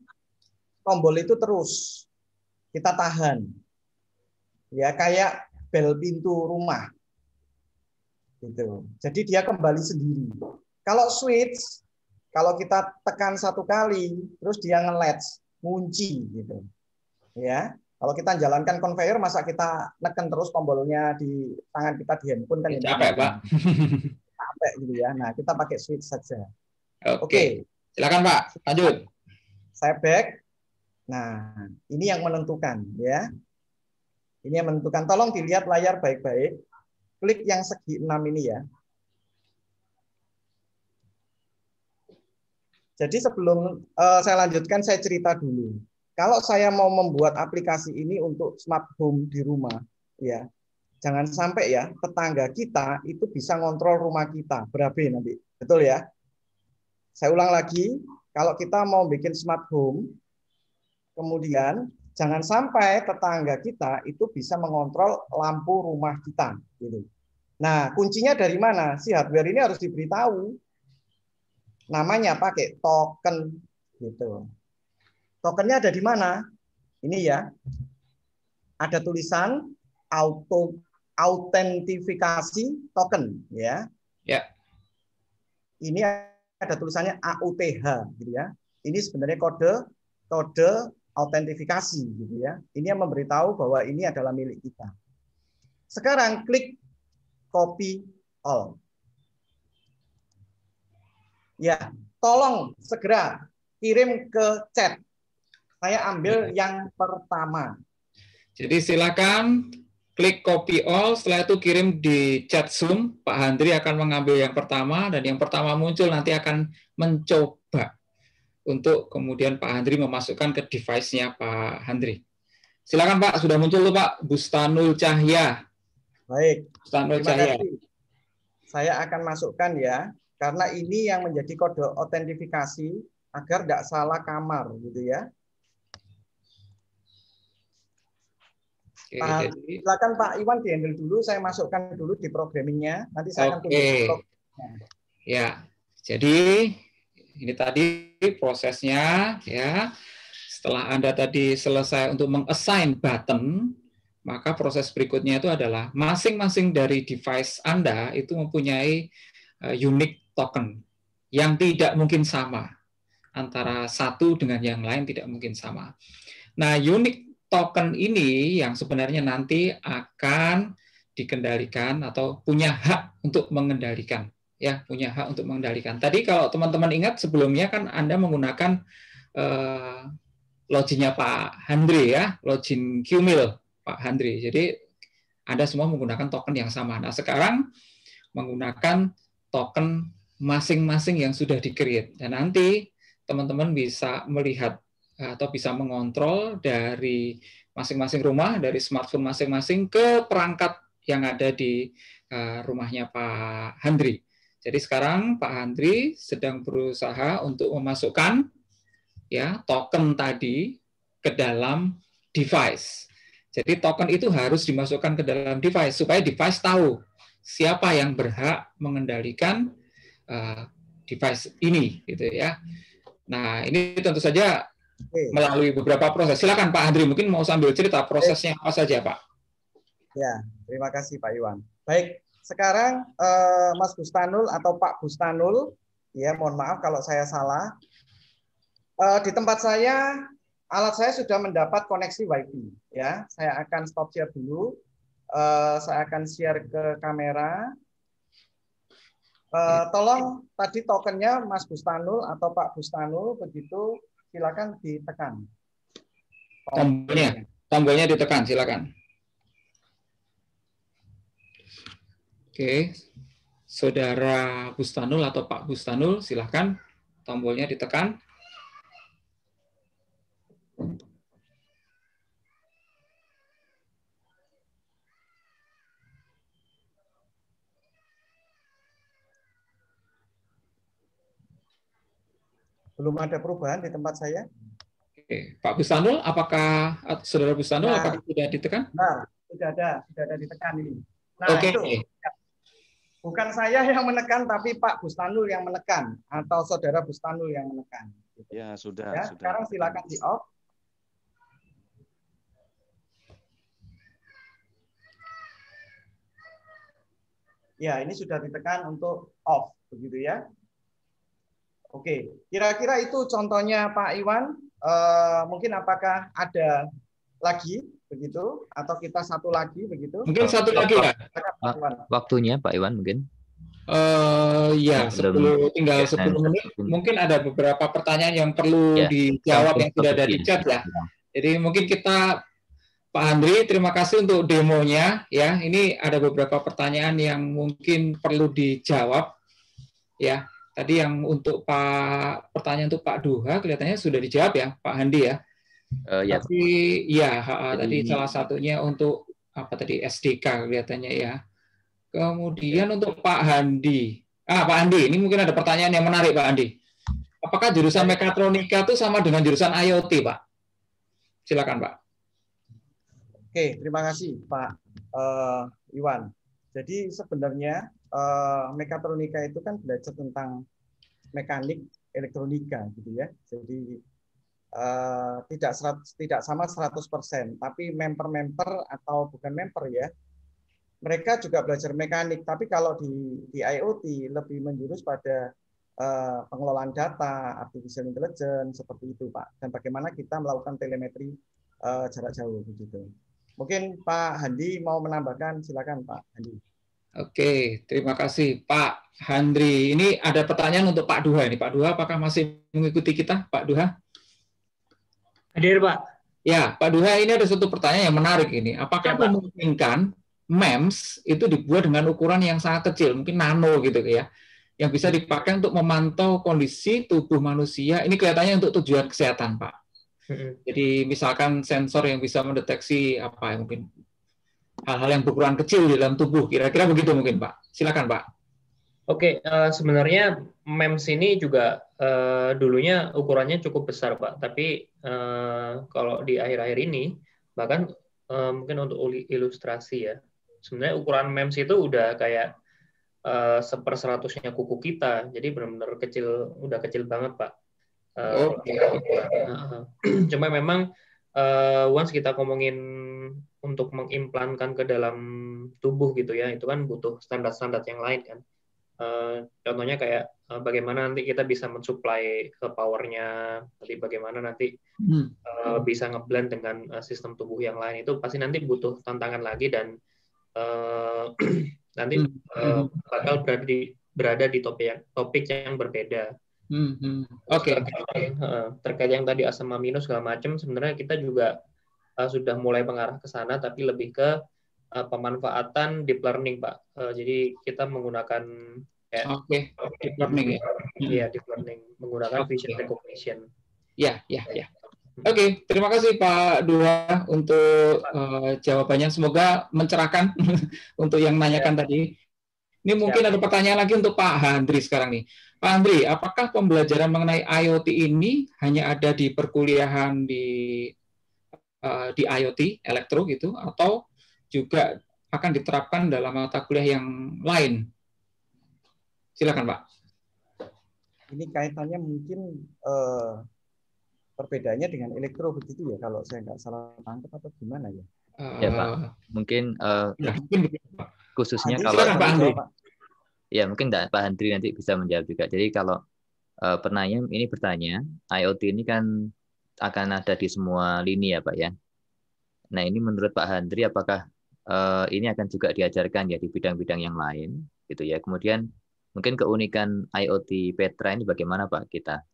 tombol itu terus. Kita tahan. Ya, kayak bel pintu rumah. Gitu. Jadi dia kembali sendiri. Kalau switch, kalau kita tekan satu kali, terus dia nge-latch, ngunci gitu. Ya. Kalau kita jalankan conveyor, masa kita neken terus tombolnya di tangan kita di handphone kan? Capek, Pak. Capek gitu ya. Nah, kita pakai switch saja. Oke. Silakan Pak, lanjut. Saya back. Nah, ini yang menentukan ya. Ini yang menentukan. Tolong dilihat layar baik-baik. Klik yang segi 6 ini ya. Jadi sebelum saya lanjutkan, saya cerita dulu. Kalau saya mau membuat aplikasi ini untuk smart home di rumah, ya, jangan sampai ya tetangga kita itu bisa ngontrol rumah kita, berabe nanti, betul ya? Saya ulang lagi, kalau kita mau bikin smart home, kemudian jangan sampai tetangga kita itu bisa mengontrol lampu rumah kita, gitu. Nah, kuncinya dari mana? Si hardware ini harus diberitahu. Namanya pakai token, gitu. Tokennya ada di mana? Ini ya. Ada tulisan autentifikasi token ya. Ya. Ini ada tulisannya AUTH gitu ya. Ini sebenarnya kode kode autentifikasi gitu ya. Ini yang memberitahu bahwa ini adalah milik kita. Sekarang klik copy all. Ya, tolong segera kirim ke chat. Saya ambil yang pertama. Jadi silakan klik copy all, setelah itu kirim di chat Zoom. Pak Handri akan mengambil yang pertama, dan yang pertama muncul nanti akan mencoba untuk kemudian Pak Handri memasukkan ke device-nya Pak Handri. Silakan Pak, sudah muncul tuh Pak, Bustanul Cahya. Baik, Bustanul terima Cahya. kasih. Saya akan masukkan ya, karena ini yang menjadi kode autentifikasi agar tidak salah kamar gitu ya. Oke, silakan Pak Iwan di-handle dulu, saya masukkan dulu di programmingnya, nanti saya akan tunjukkan. Ya, jadi ini tadi prosesnya ya. Setelah Anda tadi selesai untuk meng-assign button, maka proses berikutnya itu adalah masing-masing dari device Anda itu mempunyai unique token yang tidak mungkin sama. Antara satu dengan yang lain tidak mungkin sama. Nah, unique token ini yang sebenarnya nanti akan dikendalikan atau punya hak untuk mengendalikan. Ya, punya hak untuk mengendalikan. Tadi kalau teman-teman ingat sebelumnya kan Anda menggunakan loginnya Pak Handri ya, login QMIL Pak Handri. Jadi Anda semua menggunakan token yang sama. Nah, sekarang menggunakan token masing-masing yang sudah di-create. Dan nanti teman-teman bisa melihat atau bisa mengontrol dari masing-masing rumah, dari smartphone masing-masing ke perangkat yang ada di rumahnya Pak Handri. Jadi sekarang Pak Handri sedang berusaha untuk memasukkan ya token tadi ke dalam device. Jadi token itu harus dimasukkan ke dalam device supaya device tahu siapa yang berhak mengendalikan device ini, gitu ya. Nah, ini tentu saja melalui beberapa proses. Silakan Pak Handri, mungkin mau sambil cerita prosesnya apa saja, Pak. Ya, terima kasih Pak Iwan. Baik, sekarang Mas Bustanul atau Pak Bustanul, ya mohon maaf kalau saya salah. Di tempat saya, alat saya sudah mendapat koneksi WiFi. Ya, saya akan stop share dulu. Saya akan share ke kamera. Tolong tadi tokennya Mas Bustanul atau Pak Bustanul begitu, silakan ditekan. Tombolnya ditekan, silakan. Oke, Saudara Bustanul atau Pak Bustanul, silakan tombolnya ditekan. Belum ada perubahan di tempat saya. Oke, Pak Bustanul, apakah Saudara Bustanul apakah sudah ditekan? Nah, sudah ada ditekan ini. Nah, itu bukan saya yang menekan, tapi Pak Bustanul yang menekan atau Saudara Bustanul yang menekan. Ya, sudah. Ya, sudah. Sekarang silakan di off. Ya, ini sudah ditekan untuk off, begitu ya. Oke, kira-kira itu contohnya Pak Iwan. Mungkin apakah ada lagi begitu, atau kita satu lagi begitu? Mungkin satu lagi ya. Waktunya Pak Iwan mungkin. Ya, tinggal 10 menit. Mungkin ada beberapa pertanyaan yang perlu dijawab yang sudah ada di chat ya. Jadi mungkin kita, Pak Handri, terima kasih untuk demonya ya. Ini ada beberapa pertanyaan yang mungkin perlu dijawab ya. Tadi yang untuk pertanyaan untuk Pak Duha kelihatannya sudah dijawab ya, Pak Handi ya. Ya. Tapi ya tadi salah satunya untuk apa tadi SDK kelihatannya ya. Kemudian untuk Pak Handi. Pak Handi, ini mungkin ada pertanyaan yang menarik Pak Handi. Apakah jurusan mekatronika itu sama dengan jurusan IoT, Pak? Silakan, Pak. Oke, terima kasih Pak Iwan. Jadi sebenarnya mekatronika itu kan belajar tentang mekanik elektronika gitu ya. Jadi tidak sama 100%, tapi member atau bukan member ya. Mereka juga belajar mekanik, tapi kalau di IoT lebih menjurus pada pengelolaan data, artificial intelligence seperti itu, Pak. Dan bagaimana kita melakukan telemetri jarak jauh begitu. Mungkin Pak Handi mau menambahkan, silakan Pak Handi. Oke, terima kasih Pak Handri. Ini ada pertanyaan untuk Pak Duha ini. Pak Duha, apakah masih mengikuti kita, Pak Duha? Hadir, Pak. Ya, Pak Duha, ini ada satu pertanyaan yang menarik ini. Apakah Ya, memungkinkan MEMS itu dibuat dengan ukuran yang sangat kecil, mungkin nano gitu ya, yang bisa dipakai untuk memantau kondisi tubuh manusia? Ini kelihatannya untuk tujuan kesehatan, Pak. Jadi misalkan sensor yang bisa mendeteksi apa ya, mungkin hal-hal yang berukuran kecil di dalam tubuh, kira-kira begitu mungkin, Pak. Silakan, Pak. Oke, sebenarnya MEMS ini juga dulunya ukurannya cukup besar, Pak. Tapi kalau di akhir-akhir ini, bahkan mungkin untuk ilustrasi ya, sebenarnya ukuran MEMS itu udah kayak 1/100-nya kuku kita. Jadi benar-benar kecil, udah kecil banget, Pak. Cuma memang once kita ngomongin untuk mengimplankan ke dalam tubuh gitu ya, itu kan butuh standar-standar yang lain kan. Contohnya kayak bagaimana nanti kita bisa mensuplai ke powernya, nanti bagaimana nanti bisa ngeblend dengan sistem tubuh yang lain, itu pasti nanti butuh tantangan lagi dan nanti bakal berada di topik yang berbeda. Oke. Terkait yang tadi asam amino segala macam, sebenarnya kita juga sudah mulai mengarah ke sana, tapi lebih ke pemanfaatan deep learning, Pak. Jadi kita menggunakan deep learning ya. Iya, deep learning menggunakan vision recognition. Ya. Oke, terima kasih Pak Dua untuk jawabannya. Semoga mencerahkan untuk yang nanyakan tadi. Ini mungkin ada pertanyaan lagi untuk Pak Handri sekarang nih. Pak Handri, apakah pembelajaran mengenai IoT ini hanya ada di perkuliahan di IoT, elektro gitu, atau juga akan diterapkan dalam mata kuliah yang lain? Silakan, Pak. Ini kaitannya mungkin perbedaannya dengan elektro begitu ya, kalau saya nggak salah tangkap atau gimana ya? Ya Pak, mungkin khususnya Andri, kalau Pak Andri. Ya mungkin Pak Handri nanti bisa menjawab juga. Jadi kalau penanya ini bertanya, IoT ini kan akan ada di semua lini ya Pak ya. Nah ini menurut Pak Handri apakah ini akan juga diajarkan ya di bidang-bidang yang lain gitu ya. Kemudian mungkin keunikan IoT Petra ini bagaimana Pak kita?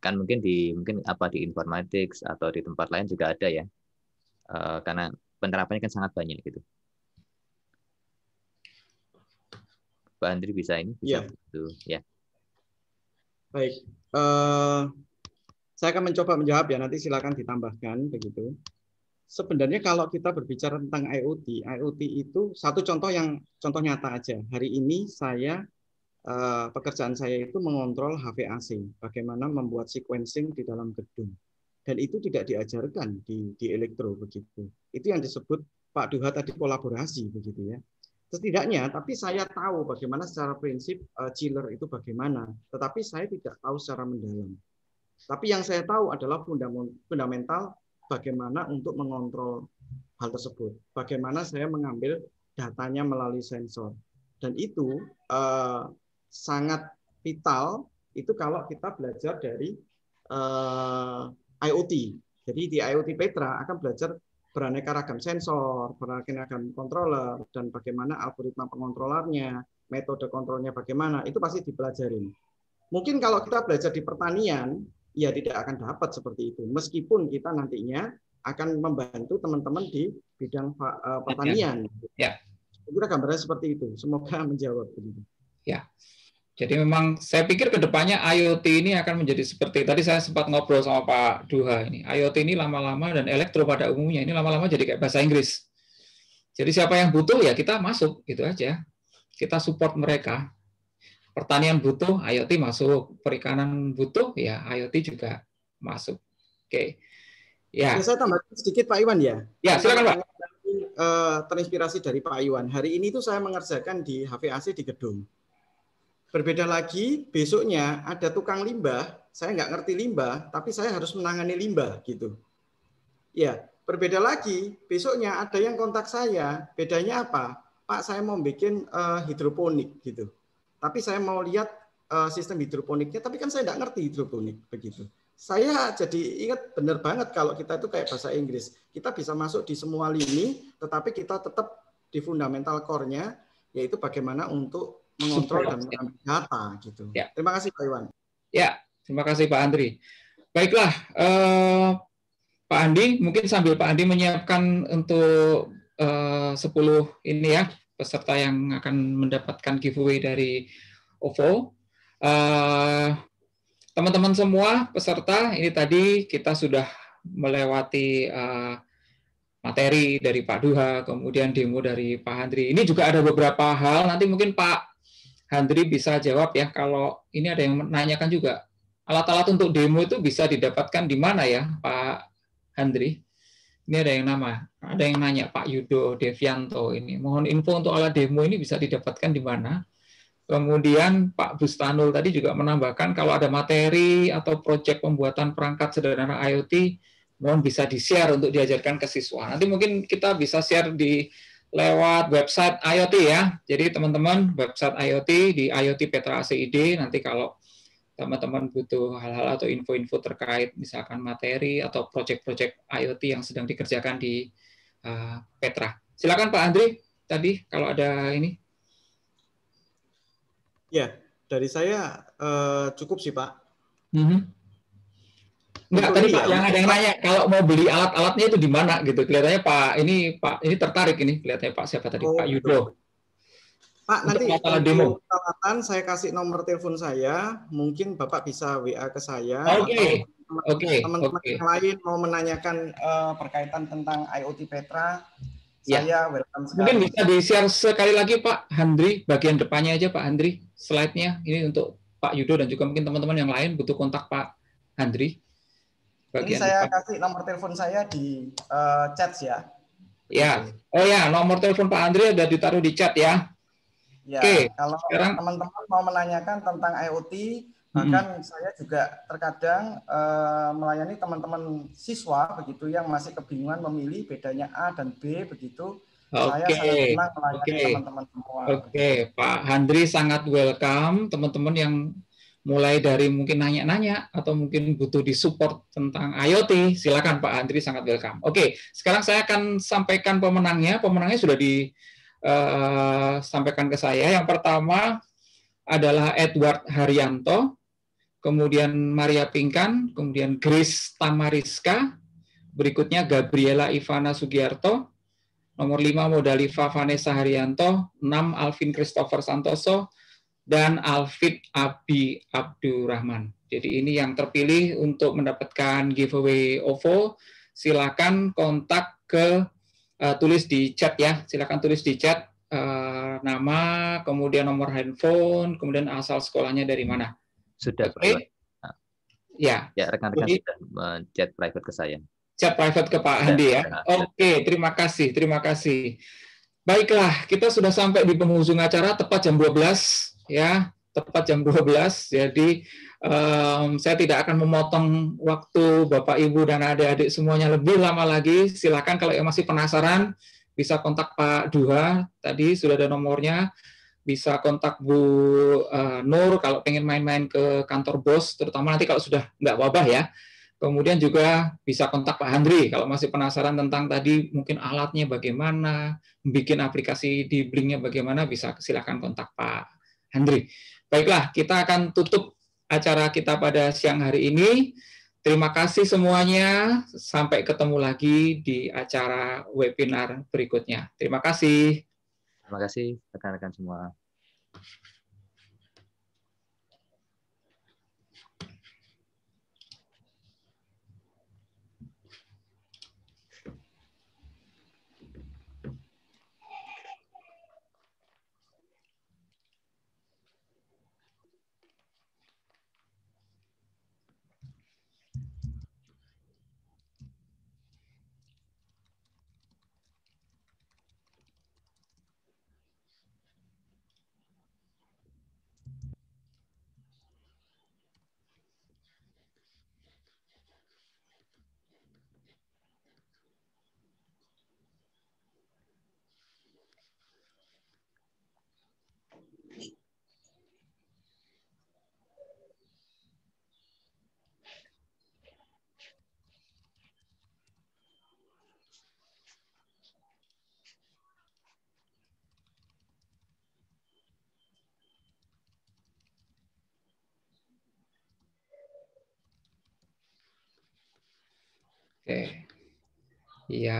Kan mungkin di informatics atau di tempat lain juga ada ya. Karena penerapannya kan sangat banyak gitu. Pak Andri bisa gitu ya. Baik, saya akan mencoba menjawab ya, nanti silakan ditambahkan begitu. Sebenarnya kalau kita berbicara tentang IoT itu satu contoh nyata aja. Hari ini pekerjaan saya itu mengontrol HVAC, bagaimana membuat sequencing di dalam gedung. Dan itu tidak diajarkan di elektro begitu. Itu yang disebut Pak Duha tadi kolaborasi begitu ya. Setidaknya, tapi saya tahu bagaimana secara prinsip chiller itu bagaimana, tetapi saya tidak tahu secara mendalam. Tapi yang saya tahu adalah fundamental bagaimana untuk mengontrol hal tersebut. Bagaimana saya mengambil datanya melalui sensor. Dan itu sangat vital itu kalau kita belajar dari IoT. Jadi di IoT Petra akan belajar beraneka ragam sensor, beraneka ragam controller, dan bagaimana algoritma pengontrolernya, metode kontrolnya bagaimana, itu pasti dipelajarin. Mungkin kalau kita belajar di pertanian, ya tidak akan dapat seperti itu. Meskipun kita nantinya akan membantu teman-teman di bidang pertanian. Ya. Kira gambarnya seperti itu. Semoga menjawab begitu. Ya. Jadi memang saya pikir ke depannya IoT ini akan menjadi seperti tadi saya sempat ngobrol sama Pak Duha ini. IoT ini lama-lama dan elektro pada umumnya ini lama-lama jadi kayak bahasa Inggris. Jadi siapa yang butuh ya kita masuk gitu aja. Kita support mereka. Pertanian butuh, IoT masuk. Perikanan butuh, ya IoT juga masuk. Oke. Ya. Saya tambah sedikit Pak Iwan ya. Ya, silakan Pak. Terinspirasi dari Pak Iwan. Hari ini tuh saya mengerjakan di HVAC di gedung. Berbeda lagi, besoknya ada tukang limbah, saya nggak ngerti limbah, tapi saya harus menangani limbah gitu. Ya, berbeda lagi, besoknya ada yang kontak saya, bedanya apa? Pak, saya mau bikin hidroponik gitu. tapi saya mau lihat sistem hidroponiknya, tapi kan saya nggak ngerti hidroponik begitu. Saya jadi ingat benar banget kalau kita itu kayak bahasa Inggris. Kita bisa masuk di semua lini, tetapi kita tetap di fundamental core-nya, yaitu bagaimana untuk mengontrol dan mengambil data gitu. Ya. Terima kasih Pak Iwan. Ya, terima kasih Pak Andri. Baiklah, Pak Andi, mungkin sambil Pak Andi menyiapkan untuk 10 ini ya, peserta yang akan mendapatkan giveaway dari OVO. Teman-teman semua peserta, ini tadi kita sudah melewati materi dari Pak Duha, kemudian demo dari Pak Handri. Ini juga ada beberapa hal, nanti mungkin Pak Handri bisa jawab ya, kalau ini ada yang menanyakan juga, alat-alat untuk demo itu bisa didapatkan di mana ya Pak Handri? Ini ada yang nanya Pak Yudo Devianto ini, mohon info untuk alat demo ini bisa didapatkan di mana? Kemudian Pak Bustanul tadi juga menambahkan kalau ada materi atau proyek pembuatan perangkat sederhana IoT, mohon bisa di-share untuk diajarkan ke siswa. Nanti mungkin kita bisa share di lewat website IoT ya. Jadi teman-teman, website IoT di IoT Petra ACID, nanti kalau teman-teman butuh hal-hal atau info-info terkait misalkan materi atau proyek-proyek IoT yang sedang dikerjakan di Petra. Silakan Pak Andri, tadi kalau ada ini. Ya, dari saya cukup sih Pak. Enggak, tadi Pak, yang ada yang nanya kalau mau beli alat-alatnya itu di mana gitu. Kelihatannya Pak ini tertarik ini, kelihatannya Pak siapa tadi? Pak Yudo. Pak, nanti untuk demo peralatan saya kasih nomor telepon saya, mungkin Bapak bisa WA ke saya. Oke. Teman-teman yang lain mau menanyakan berkaitan tentang IoT Petra, saya welcome sekali. Mungkin bisa di-share sekali lagi Pak Handri, bagian depannya aja Pak Handri, slide-nya. Ini untuk Pak Yudo dan juga mungkin teman-teman yang lain butuh kontak Pak Handri. Ini saya kasih nomor telepon saya di chat ya. Ya, oh ya, nomor telepon Pak Handri ada ditaruh di chat ya. Ya, kalau teman-teman mau menanyakan tentang IoT, bahkan saya juga terkadang melayani teman-teman siswa begitu yang masih kebingungan memilih bedanya A dan B begitu. Saya sangat senang melayani teman-teman semua. Pak Handri sangat welcome teman-teman yang mulai dari mungkin nanya-nanya atau mungkin butuh disupport tentang IoT, silakan Pak Handri sangat welcome. Sekarang saya akan sampaikan pemenangnya. Pemenangnya sudah disampaikan ke saya. Yang pertama adalah Edward Haryanto, kemudian Maria Pinkan, kemudian Grace Tamariska, berikutnya Gabriela Ivana Sugiarto, nomor 5 Modaliva Vanessa Haryanto, 6 Alvin Christopher Santoso, dan Alfid Abi Abdurrahman. Jadi ini yang terpilih untuk mendapatkan giveaway OVO. Silakan kontak ke tulis di chat ya. Silakan tulis di chat nama, kemudian nomor handphone, kemudian asal sekolahnya dari mana. Sudah Pak. Ya. Ya, rekan-rekan sudah chat private ke saya. Chat private ke Pak Handi ya. Terima kasih. Baiklah, kita sudah sampai di penghujung acara tepat jam 12 ya, tepat jam 12. Jadi saya tidak akan memotong waktu Bapak Ibu dan adik-adik semuanya lebih lama lagi. Silakan kalau yang masih penasaran bisa kontak Pak Duha, tadi sudah ada nomornya. Bisa kontak Bu Nur kalau pengen main-main ke kantor bos, terutama nanti kalau sudah nggak wabah ya. Kemudian juga bisa kontak Pak Handri kalau masih penasaran tentang tadi mungkin alatnya bagaimana, bikin aplikasi di Blink-nya bagaimana, bisa silakan kontak Pak Handri. Baiklah, kita akan tutup acara kita pada siang hari ini. Terima kasih semuanya. Sampai ketemu lagi di acara webinar berikutnya. Terima kasih. Terima kasih rekan-rekan semua. Oke. Iya.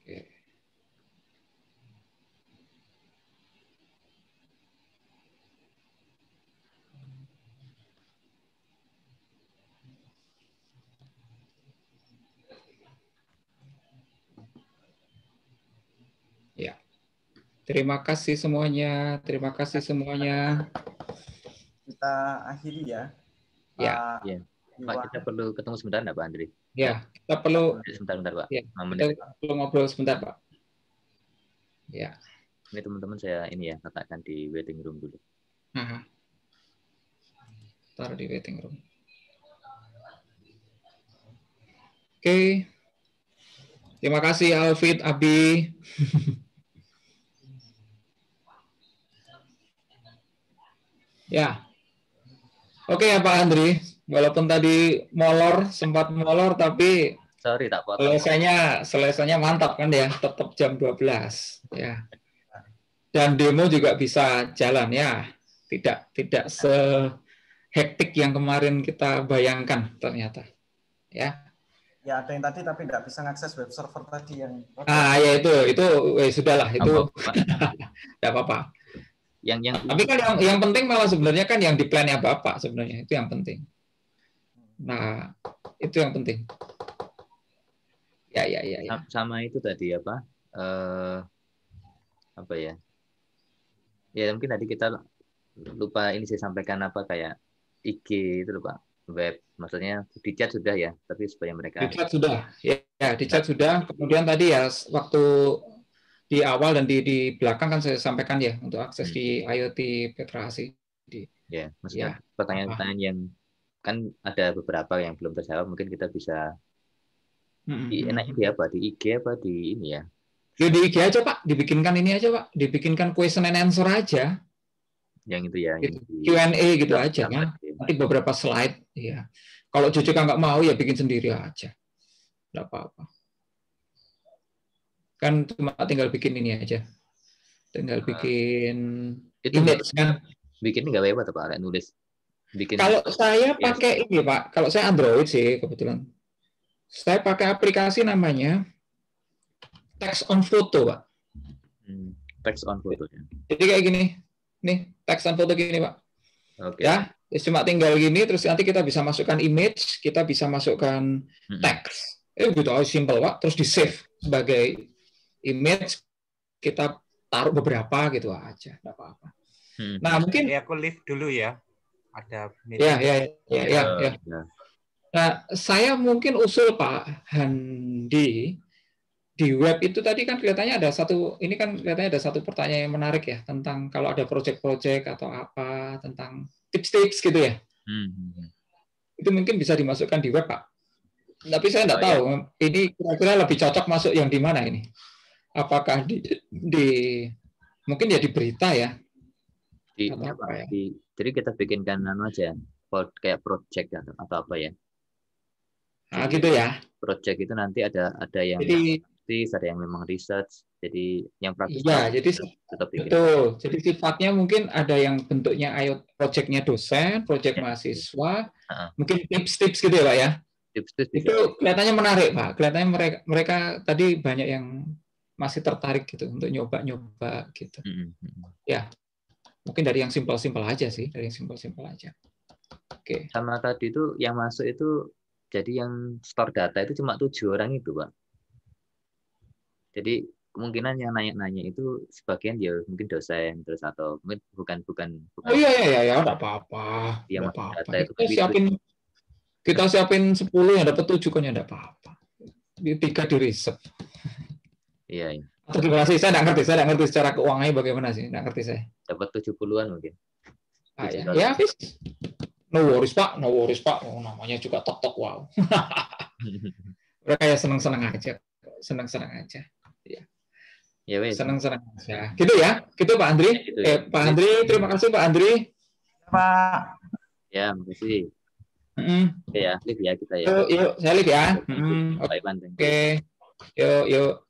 Oke. Ya. Terima kasih semuanya. Terima kasih semuanya. Kita akhiri ya. Ya. Ya. Pak, kita perlu ketemu sebentar nggak Pak Andri? Ya, kita perlu sebentar Pak. Ya, kita perlu ngobrol sebentar Pak. Ya. Ini teman-teman saya ini ya katakan di waiting room dulu. Taruh di waiting room. Oke. Terima kasih Alfred, Abi. Ya. Oke ya Pak Andri. Walaupun tadi sempat molor, tapi sorry tak potong. Selesainya mantap kan ya, tetap jam 12 ya. Dan demo juga bisa jalan ya. Tidak sehektik yang kemarin kita bayangkan ternyata. Ya. Ya, ada yang tadi tapi tidak bisa mengakses web server tadi yang ya itu sudahlah itu. Tidak apa-apa. Tapi kan yang penting malah sebenarnya kan yang di plan-nya Bapak sebenarnya itu yang penting. Nah, itu yang penting. Ya. Sama itu tadi apa? Apa ya? Ya mungkin tadi kita lupa ini saya sampaikan apa kayak IG itu loh Pak. Web, maksudnya di chat sudah ya, tapi supaya mereka di chat sudah. Ya, di chat sudah. Kemudian tadi ya waktu di awal dan di belakang kan saya sampaikan ya untuk akses di IoT Petra Asi. Ya, maksudnya pertanyaan-pertanyaan yang kan ada beberapa yang belum terjawab, mungkin kita bisa enaknya di apa? Di IG apa di ini ya? Ya di IG aja Pak, dibikinkan ini aja Pak, dibikinkan question and answer aja. Yang itu ya. Gitu. Q&A gitu aja ya. Nanti beberapa slide. Ya. Kalau Jujika nggak mau ya bikin sendiri aja. Nggak apa-apa. Kan cuma tinggal bikin ini aja. Tinggal bikin image kan. Bikin nggak apa-apa Pak, nulis. Kalau saya pakai ini Pak, kalau saya Android sih kebetulan. Saya pakai aplikasi namanya Text on Photo Pak. Text on Photo ya. Jadi kayak gini. Nih, text on photo gini, Pak. Oke. Ya, cuma tinggal gini, terus nanti kita bisa masukkan image, kita bisa masukkan teks. Gitu, simple, Pak. Terus di-save sebagai image, kita taruh beberapa gitu aja, nggak apa-apa. Nah, mungkin... aku live dulu ya. Ada ya. Nah, saya mungkin usul Pak Handi, di web itu tadi kan kelihatannya ada satu pertanyaan yang menarik ya tentang kalau ada project-project atau apa tentang tips-tips gitu ya. Itu mungkin bisa dimasukkan di web Pak. Tapi saya nggak tahu ini kira-kira lebih cocok masuk yang di mana ini. Apakah di mungkin ya di berita ya. Jadi kita bikinkan aja kayak project atau apa ya. Nah, gitu ya. Project itu nanti ada yang ada yang memang research, jadi yang praktis. Iya, jadi betul. Jadi sifatnya mungkin ada yang bentuknya project-nya dosen, project mahasiswa, mungkin tips-tips gitu ya Pak ya. Tips-tips itu kelihatannya menarik Pak. Kelihatannya mereka tadi banyak yang masih tertarik gitu untuk nyoba-nyoba gitu. Ya, mungkin dari yang simpel-simpel aja sih, Oke. Sama tadi itu yang masuk itu jadi yang store data itu cuma 7 orang itu Pak. Jadi kemungkinan yang nanya-nanya itu sebagian dia mungkin dosen terus atau mungkin bukan. Oh iya, enggak apa-apa. Yang data itu kita siapin 10 yang dapat 7 kan enggak apa-apa. 3 di riset. Iya. Atau gimana sih? Saya enggak ngerti secara keuangannya bagaimana sih? Enggak ngerti saya. Dapat 70-an mungkin. Ya, habis. No worries Pak. Oh, namanya juga tok-tok wow. Mereka ya senang-senang aja. Ya, senang-senang aja. Gitu ya. Gitu Pak Andri. Pak Andri, terima kasih Pak Andri. Pak. Ya, makasih. Ya, live ya kita ya. Yuk, saya live ya. Baik, Bang. Oke. Yuk.